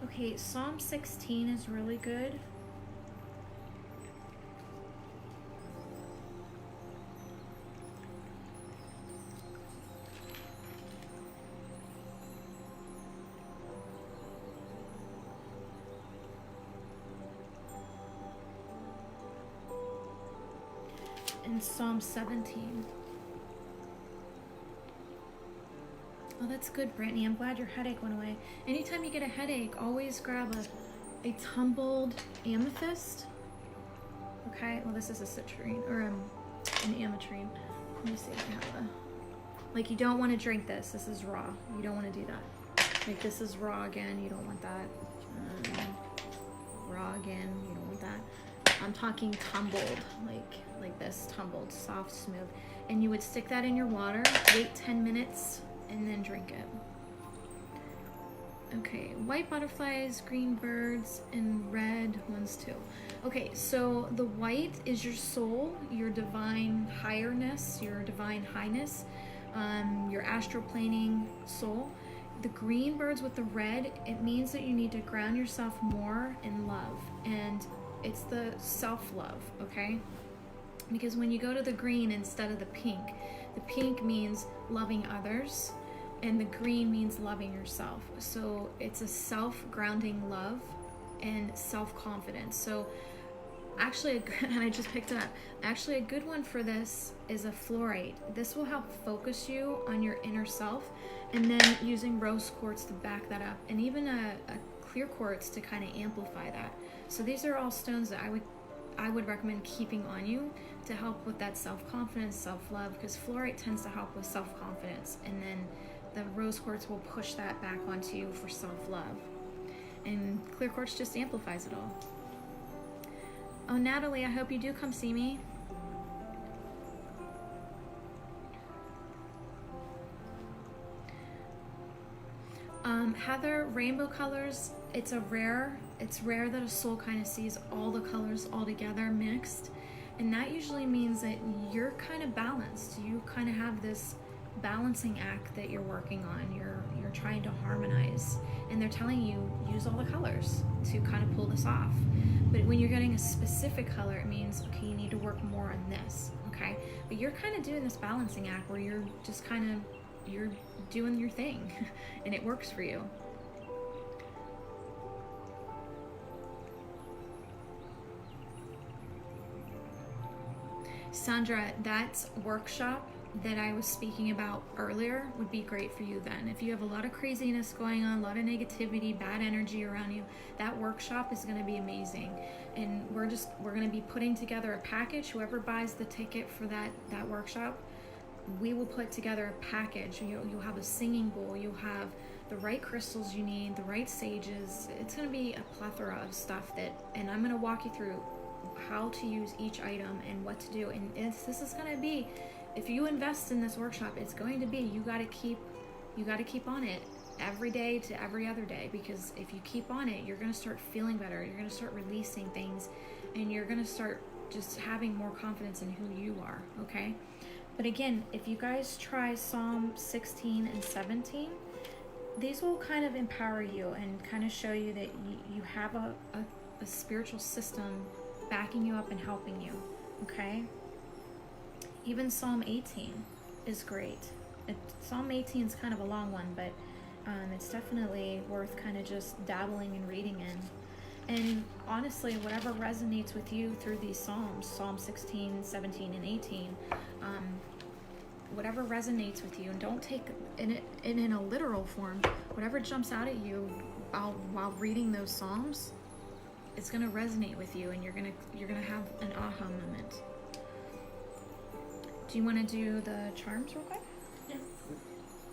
S1: Okay, Psalm 16 is really good. And Psalm 17. Oh, that's good, Brittany. I'm glad your headache went away. Anytime you get a headache, always grab a tumbled amethyst. Okay, well this is a citrine, or an ametrine. Let me see if I have a... Like, you don't want to drink this. This is raw. You don't want to do that. Like, this is raw again. You don't want that. Raw again. You don't want that. I'm talking tumbled, like this, tumbled, soft, smooth. And you would stick that in your water, wait 10 minutes, and then drink it. Okay, white butterflies, green birds, and red ones too. Okay, so the white is your soul, your divine highness, your divine highness, your astral planing soul. The green birds with the red, it means that you need to ground yourself more in love, and it's the self-love, okay? Because when you go to the green instead of the pink means loving others, and the green means loving yourself. So it's a self-grounding love and self-confidence. So actually, and I just picked it up, actually a good one for this is a fluorite. This will help focus you on your inner self, and then using rose quartz to back that up, and even a clear quartz to kind of amplify that. So these are all stones that I would recommend keeping on you to help with that self-confidence, self-love, because fluorite tends to help with self-confidence, and then the rose quartz will push that back onto you for self-love. And clear quartz just amplifies it all. Oh, Natalie, I hope you do come see me. Heather, rainbow colors, it's rare that a soul kind of sees all the colors all together mixed. And that usually means that you're kind of balanced. You kind of have this balancing act that you're working on. You're trying to harmonize. And they're telling you, use all the colors to kind of pull this off. But when you're getting a specific color, it means, okay, you need to work more on this, okay? But you're kind of doing this balancing act where you're just kind of, you're doing your thing and it works for you. Sandra, that workshop that I was speaking about earlier would be great for you then. If you have a lot of craziness going on, a lot of negativity, bad energy around you, that workshop is going to be amazing. And we're going to be putting together a package. Whoever buys the ticket for that workshop, we will put together a package. You'll have a singing bowl, you'll have the right crystals you need, the right sages. It's going to be a plethora of stuff and I'm going to walk you through how to use each item and what to do. And this is going to be, if you invest in this workshop, it's going to be, you got to keep on it every day to every other day, because if you keep on it, you're going to start feeling better. You're going to start releasing things, and you're going to start just having more confidence in who you are. Okay. But again, if you guys try Psalm 16 and 17, these will kind of empower you and kind of show you that you have a spiritual system backing you up and helping you. Okay. Even Psalm 18 is great. Psalm 18 is kind of a long one, but it's definitely worth kind of just dabbling and reading in. And honestly, whatever resonates with you through these Psalms, Psalm 16, 17, and 18, whatever resonates with you, and don't take it in a literal form. Whatever jumps out at you while reading those Psalms, it's going to resonate with you, and you're going to have an aha moment. Do you want to do the charms real quick?
S2: Yeah.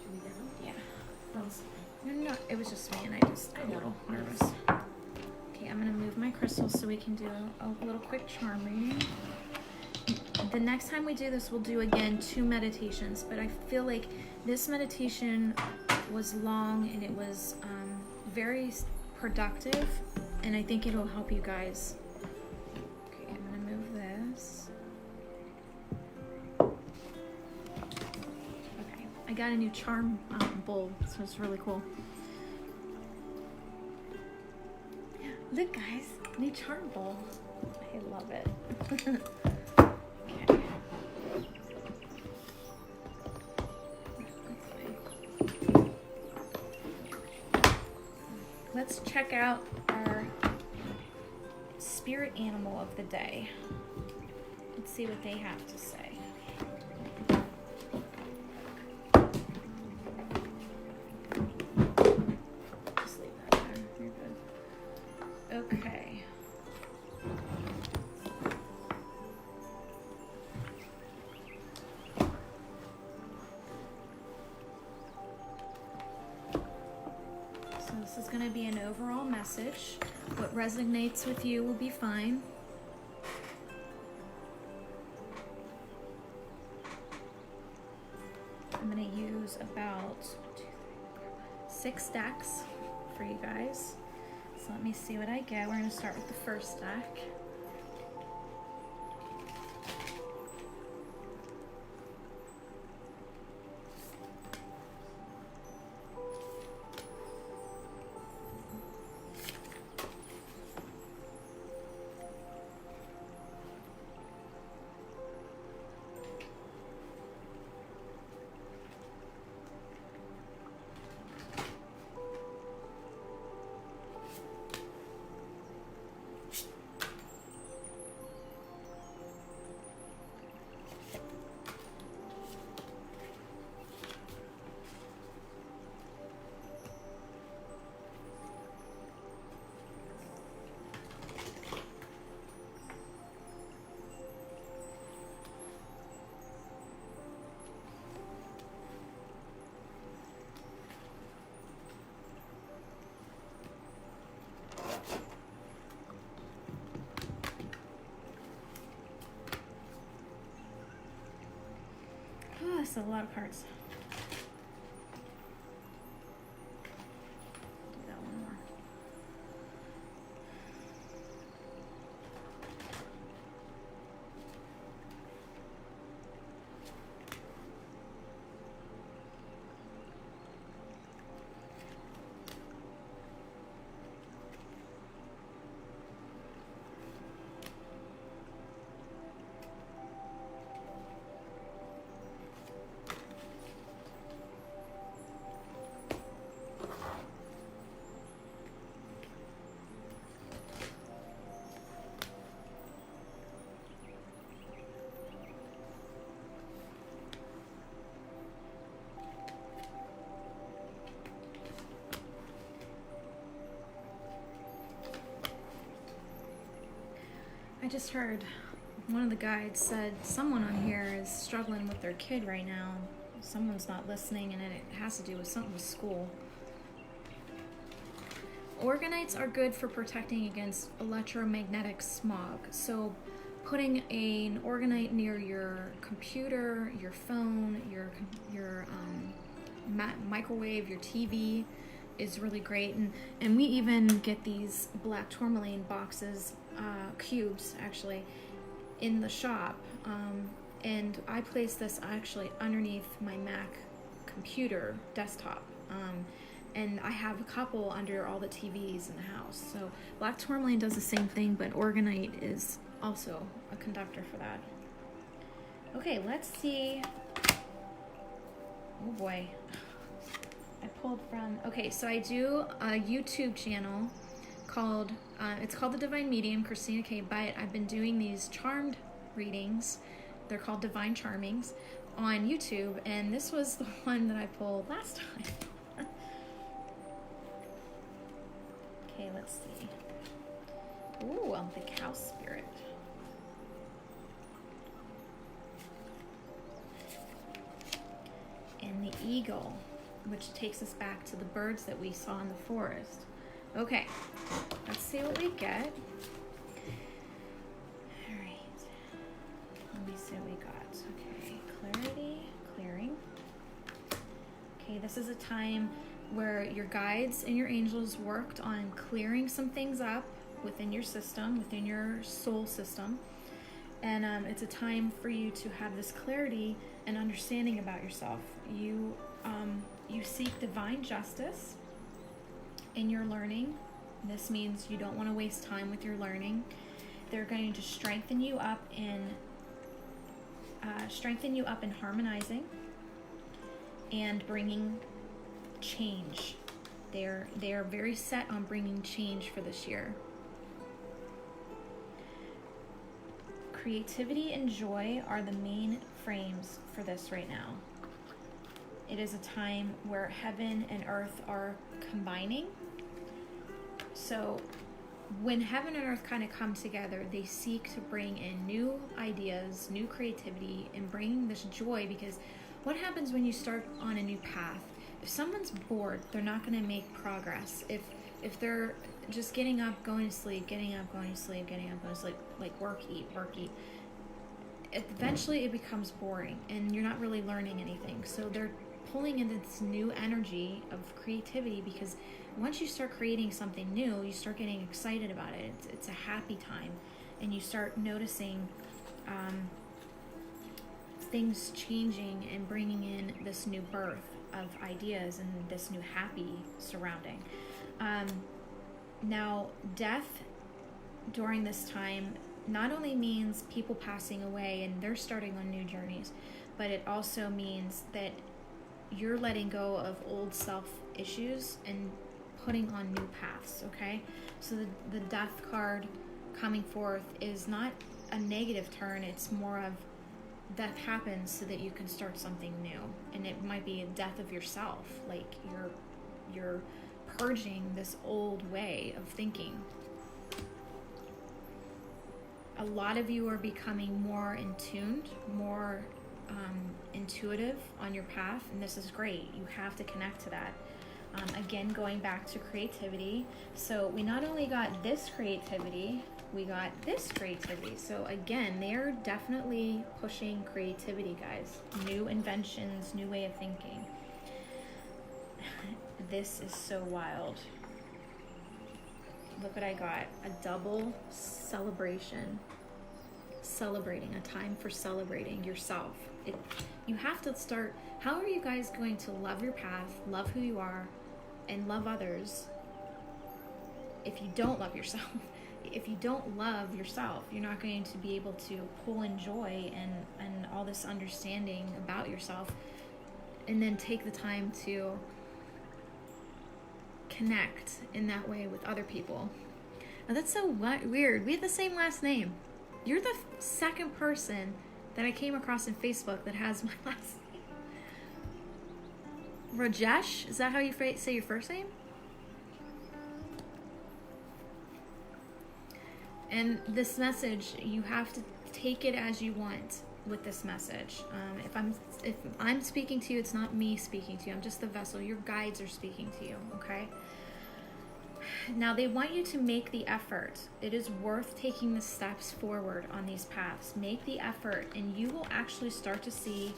S2: Should we go?
S1: Yeah. No, it was just me, and I got a little nervous. Okay, I'm going to move my crystals so we can do a little quick charm reading. The next time we do this, we'll do again 2 meditations, but I feel like this meditation was long and it was very productive, and I think it'll help you guys. Okay, I'm going to move this. I got a new charm bowl, so it's really cool. Look, guys, new charm bowl. I love it. Okay. Let's check out our spirit animal of the day. Let's see what they have to say. Okay. So this is going to be an overall message. What resonates with you will be fine. I'm going to use about 6 stacks for you guys. So let me see what I get. We're going to start with the first stack. Oh, that's a lot of cards. Do that one more. just heard one of the guides said someone on here is struggling with their kid right now. Someone's not listening, and it has to do with something with school. Organites are good for protecting against electromagnetic smog. So putting an organite near your computer, your phone, your microwave, your TV is really great. And we even get these black tourmaline boxes, cubes actually, in the shop. And I place this actually underneath my Mac computer desktop. And I have a couple under all the TVs in the house. So black tourmaline does the same thing, but organite is also a conductor for that. Okay, let's see. Oh boy. I pulled from, okay, so I do a YouTube channel called, it's called The Divine Medium, Christina K. But I've been doing these charmed readings. They're called Divine Charmings on YouTube, and this was the one that I pulled last time. Okay, let's see. Ooh, the cow spirit. And the eagle, which takes us back to the birds that we saw in the forest. Okay, let's see what we get. All right. Let me see what we got. Okay, clarity, clearing. Okay, this is a time where your guides and your angels worked on clearing some things up within your system, within your soul system. And it's a time for you to have this clarity and understanding about yourself. You seek divine justice in your learning. This means you don't want to waste time with your learning. They're going to strengthen you up in harmonizing and bringing change. They are very set on bringing change for this year. Creativity and joy are the main frames for this right now. It is a time where heaven and earth are combining. So when heaven and earth kind of come together, they seek to bring in new ideas, new creativity, and bring this joy, because what happens when you start on a new path? If someone's bored, they're not going to make progress. If they're just getting up, going to sleep, getting up, going to sleep, getting up, going to sleep, like work, eat, eventually it becomes boring and you're not really learning anything. So they're pulling in this new energy of creativity, because once you start creating something new, you start getting excited about it. It's a happy time, and you start noticing things changing and bringing in this new birth of ideas and this new happy surrounding. Now, death during this time not only means people passing away and they're starting on new journeys, but it also means that you're letting go of old self issues and putting on new paths, okay? So the death card coming forth is not a negative turn, it's more of death happens so that you can start something new. And it might be a death of yourself, like you're purging this old way of thinking. A lot of you are becoming more in tuned, more intuitive on your path, and this is great. You have to connect to that. Again, going back to creativity. So we not only got this creativity, we got this creativity. So again, they're definitely pushing creativity, guys. New inventions, new way of thinking. This is so wild. Look what I got. A double celebration. Celebrating, a time for celebrating yourself. You have to start, how are you guys going to love your path, love who you are, and love others if you don't love yourself? If you don't love yourself, you're not going to be able to pull in joy and all this understanding about yourself, and then take the time to connect in that way with other people. Now, that's so weird. We have the same last name. You're the second person that I came across in Facebook that has my last name. Rajesh? Is that how you say your first name? And this message, you have to take it as you want with this message. If I'm speaking to you, it's not me speaking to you. I'm just the vessel. Your guides are speaking to you, okay? Now, they want you to make the effort. It is worth taking the steps forward on these paths. Make the effort, and you will actually start to see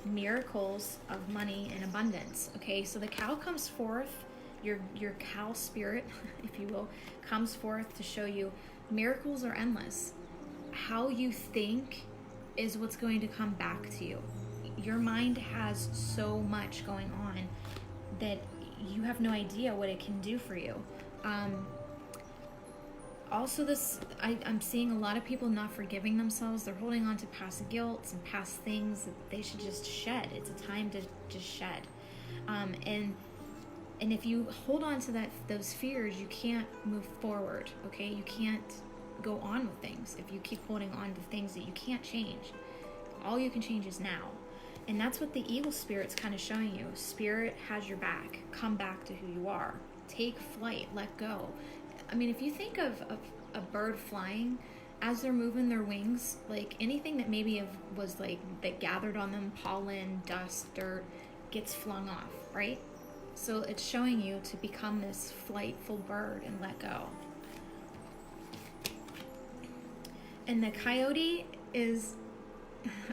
S1: miracles of money and abundance, okay? So the cow comes forth, your cow spirit, if you will, comes forth to show you miracles are endless. How you think is what's going to come back to you. Your mind has so much going on that you have no idea what it can do for you. Also, I'm seeing a lot of people not forgiving themselves. They're holding on to past guilt and past things that they should just shed. It's a time to just shed. And if you hold on to those fears, you can't move forward, okay? You can't go on with things if you keep holding on to things that you can't change. All you can change is now. And that's what the eagle spirit's kind of showing you. Spirit has your back. Come back to who you are. Take flight. Let go. I mean, if you think of a bird flying, as they're moving their wings, like anything that maybe was like that gathered on them, pollen, dust, dirt, gets flung off, right? So it's showing you to become this flightful bird and let go. And the coyote is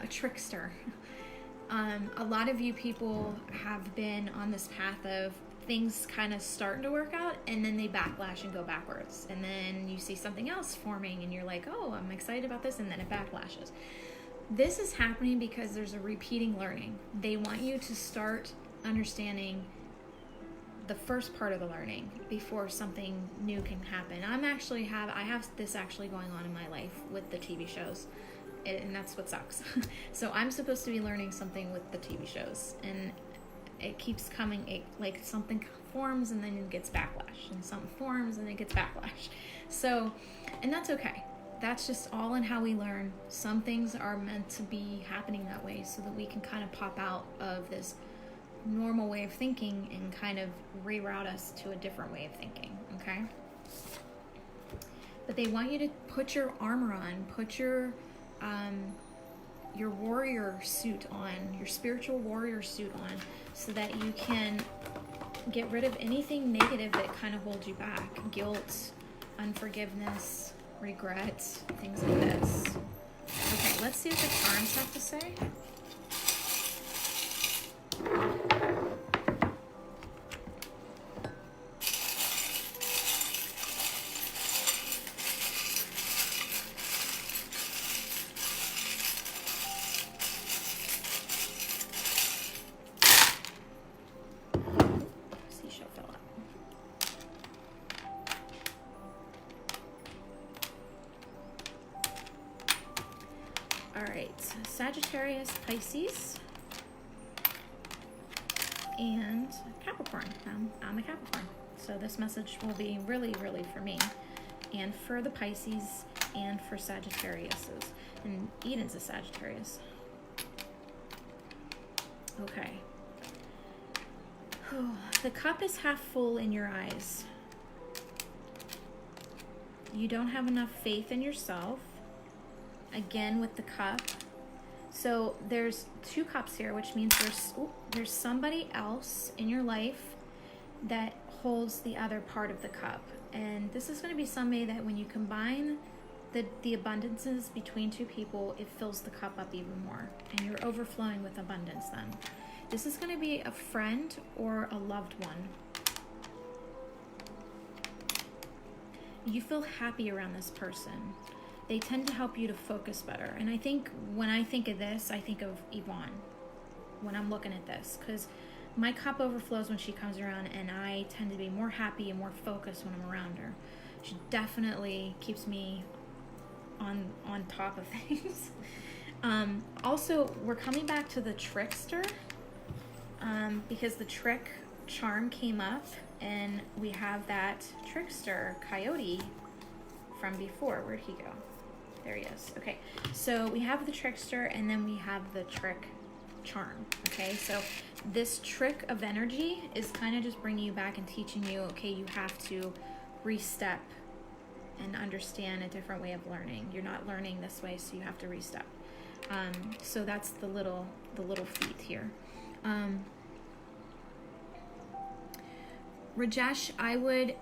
S1: a trickster. A lot of you people have been on this path of things kind of starting to work out, and then they backlash and go backwards. And then you see something else forming, and you're like, oh, I'm excited about this, and then it backlashes. This is happening because there's a repeating learning. They want you to start understanding the first part of the learning before something new can happen. I have this actually going on in my life with the TV shows, and that's what sucks. So I'm supposed to be learning something with the TV shows, and it keeps coming. Like something forms and then it gets backlash, and something forms and it gets backlash. So, and that's okay. That's just all in how we learn. Some things are meant to be happening that way so that we can kind of pop out of this normal way of thinking and kind of reroute us to a different way of thinking, okay? But they want you to put your armor on, put your warrior suit on, your spiritual warrior suit on, so that you can get rid of anything negative that kind of holds you back. Guilt, unforgiveness, regret, things like this. Okay, let's see what the charms have to say. Alright, Sagittarius, Pisces, and Capricorn. I'm a Capricorn, so this message will be really, really for me, and for the Pisces, and for Sagittariuses, and Eden's a Sagittarius. Okay. The cup is half full in your eyes. You don't have enough faith in yourself. Again with the cup. So there's two cups here, which means there's somebody else in your life that holds the other part of the cup. And this is going to be somebody that when you combine the abundances between two people, it fills the cup up even more. And you're overflowing with abundance then. This is going to be a friend or a loved one. You feel happy around this person. They tend to help you to focus better. And I think when I think of this, I think of Yvonne when I'm looking at this, because my cup overflows when she comes around, and I tend to be more happy and more focused when I'm around her. She definitely keeps me on top of things. Also, we're coming back to the trickster, because the trick charm came up, and we have that trickster coyote from before. Where'd he go? There he is. Okay, so we have the trickster, and then we have the trick charm. Okay, so this trick of energy is kind of just bringing you back and teaching you, okay, you have to re-step and understand a different way of learning. You're not learning this way, so you have to restep. So that's the little feat here. Rajesh, I would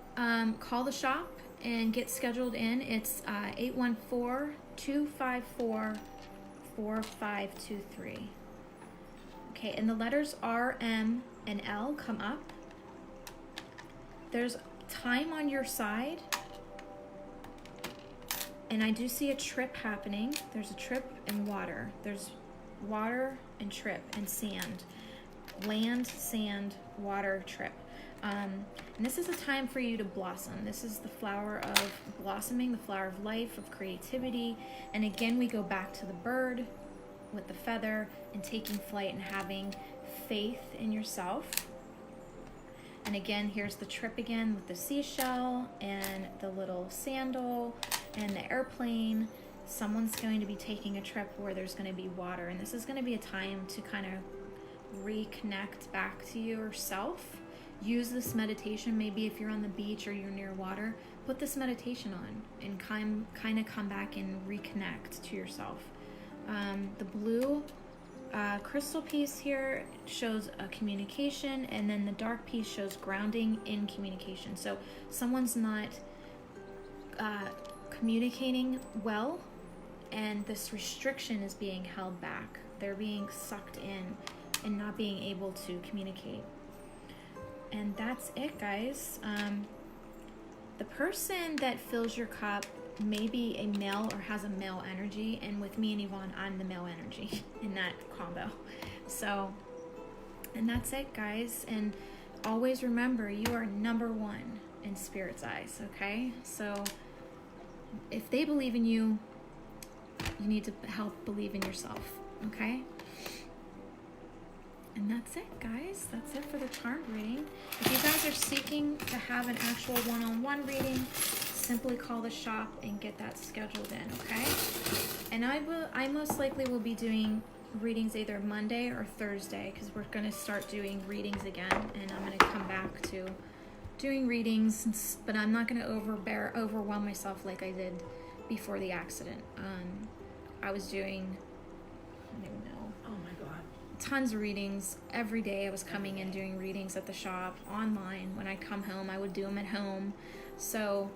S1: call the shop and get scheduled in. It's 814-254-4523. Okay, and the letters R, M, and L come up. There's time on your side, and I do see a trip happening. There's a trip and water. There's water and trip and sand. Land, sand, water, trip. And this is a time for you to blossom. This is the flower of blossoming, the flower of life, of creativity. And again, we go back to the bird with the feather and taking flight and having faith in yourself. And again, here's the trip again with the seashell and the little sandal and the airplane. Someone's going to be taking a trip where there's going to be water. And this is going to be a time to kind of reconnect back to yourself. Use this meditation. Maybe if you're on the beach or you're near water, put this meditation on and kind of come back and reconnect to yourself. The blue crystal piece here shows a communication, and then the dark piece shows grounding in communication. So someone's not communicating well, and this restriction is being held back. They're being sucked in and not being able to communicate. And that's it, guys. The person that fills your cup may be a male or has a male energy, and with me and Yvonne, I'm the male energy in that combo. So, and that's it, guys. And always remember, you are number one in Spirit's eyes, okay? So if they believe in you, you need to help believe in yourself, okay? And that's it, guys. That's it for the charm reading. If you guys are seeking to have an actual one-on-one reading, simply call the shop and get that scheduled in, okay? And I most likely will be doing readings either Monday or Thursday, because we're going to start doing readings again, and I'm going to come back to doing readings, but I'm not going to overwhelm myself like I did before the accident. I was doing, I don't know,
S2: Oh my God.
S1: tons of readings every day. I was coming in doing readings at the shop, online. When I come home, I would do them at home. So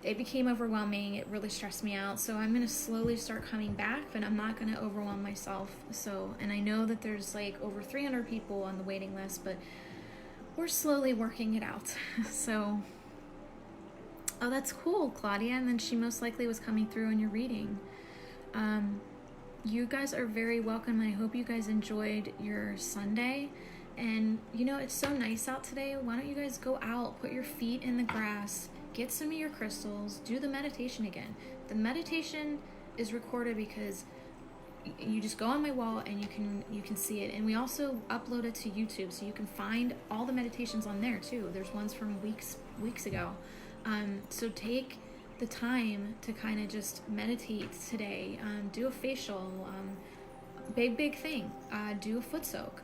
S1: it became overwhelming. It really stressed me out. So I'm going to slowly start coming back, but I'm not going to overwhelm myself. So, and I know that there's like over 300 people on the waiting list, but we're slowly working it out. So, oh, that's cool, Claudia. And then she most likely was coming through in your reading. You guys are very welcome. I hope you guys enjoyed your Sunday. And you know, it's so nice out today. Why don't you guys go out, put your feet in the grass, get some of your crystals, do the meditation again. The meditation is recorded because you just go on my wall and you can see it. And we also upload it to YouTube, so you can find all the meditations on there too. There's ones from weeks ago. So take the time to kind of just meditate today. Do a facial, big thing. Do a foot soak.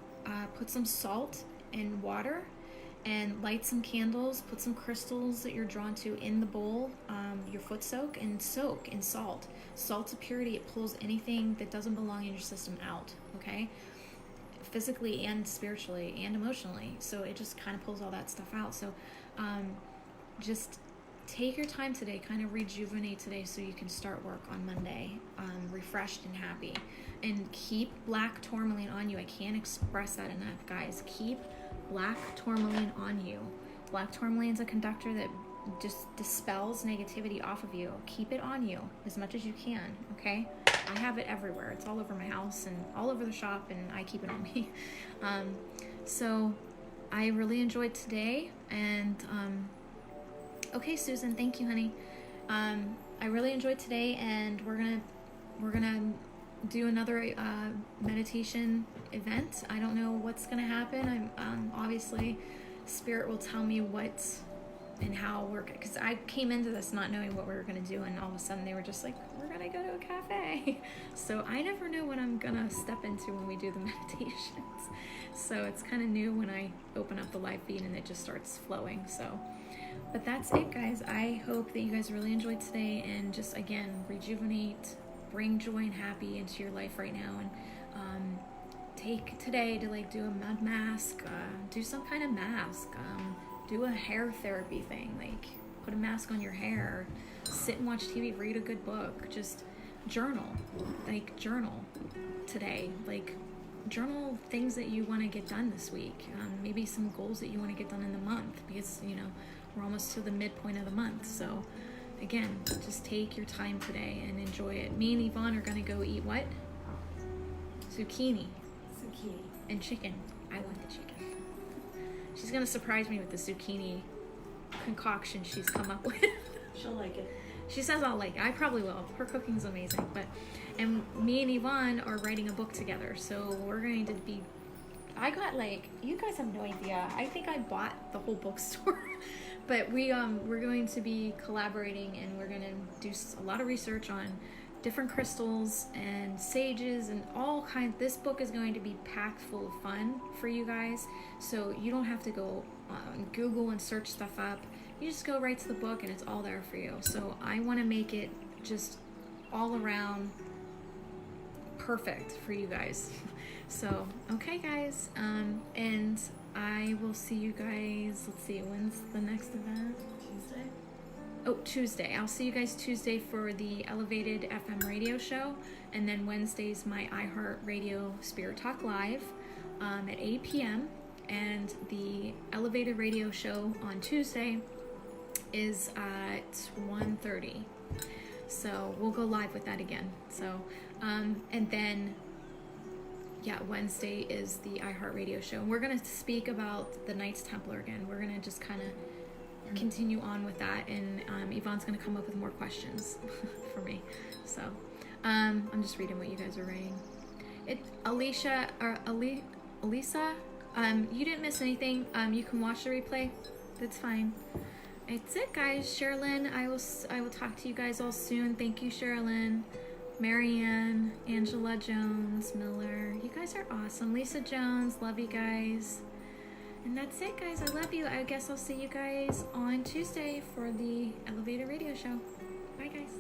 S1: Put some salt and water and light some candles. Put some crystals that you're drawn to in the bowl, your foot soak, and soak in salt. Salt's a purity. It pulls anything that doesn't belong in your system out, okay? Physically and spiritually and emotionally. So it just kind of pulls all that stuff out. So just take your time today, kind of rejuvenate today so you can start work on Monday, refreshed and happy. And keep black tourmaline on you. I can't express that enough, guys. Keep black tourmaline on you. Black tourmaline is a conductor that just dispels negativity off of you. Keep it on you as much as you can, okay? I have it everywhere. It's all over my house and all over the shop, and I keep it on me. So I really enjoyed today, and okay, Susan, thank you, honey. I really enjoyed today, and we're gonna do another meditation event. I don't know what's gonna happen. I'm obviously Spirit will tell me what and how we're, because I came into this not knowing what we were gonna do, and all of a sudden they were just like, we're gonna go to a cafe. So I never know what I'm gonna step into when we do the meditations. So it's kind of new when I open up the live feed and it just starts flowing. So But that's it, guys. I hope that you guys really enjoyed today and just, again, rejuvenate, bring joy and happy into your life right now. And take today to like do a mud mask, do some kind of mask, do a hair therapy thing, like put a mask on your hair, sit and watch TV, read a good book, just journal today, like journal things that you want to get done this week, maybe some goals that you want to get done in the month, because we're almost to the midpoint of the month. So again, just take your time today and enjoy it. Me and Yvonne are gonna go eat what? Zucchini and chicken. I want the chicken. She's gonna surprise me with the zucchini concoction she's come up with.
S2: She'll like it.
S1: She says I'll like it. I probably will. Her cooking's amazing. And me and Yvonne are writing a book together, so we're going to be. I got you guys have no idea. I think I bought the whole bookstore. But we're going to be collaborating, and we're going to do a lot of research on different crystals and sages and all kinds. This book is going to be packed full of fun for you guys, so you don't have to go on Google and search stuff up. You just go right to the book and it's all there for you. So I want to make it just all around perfect for you guys. So okay, guys, and I will see you guys. Let's see, when's the next event? Tuesday. I'll see you guys Tuesday for the Elevated FM radio show, and then Wednesday's my iHeart Radio Spirit Talk Live at 8 p.m. And the Elevated radio show on Tuesday is at 1:30. So we'll go live with that again. So, and then, Wednesday is the iHeart Radio show. And we're going to speak about the Knights Templar again. We're going to just kind of continue on with that, and Yvonne's going to come up with more questions for me. So I'm just reading what you guys are writing. Elisa, you didn't miss anything. You can watch the replay. That's fine. That's it, guys. Sherilyn, I will talk to you guys all soon. Thank you, Sherilyn. Marianne, Angela Jones, Miller. You guys are awesome. Lisa Jones, love you guys. And that's it, guys. I love you. I guess I'll see you guys on Tuesday for the Elevator Radio Show. Bye, guys.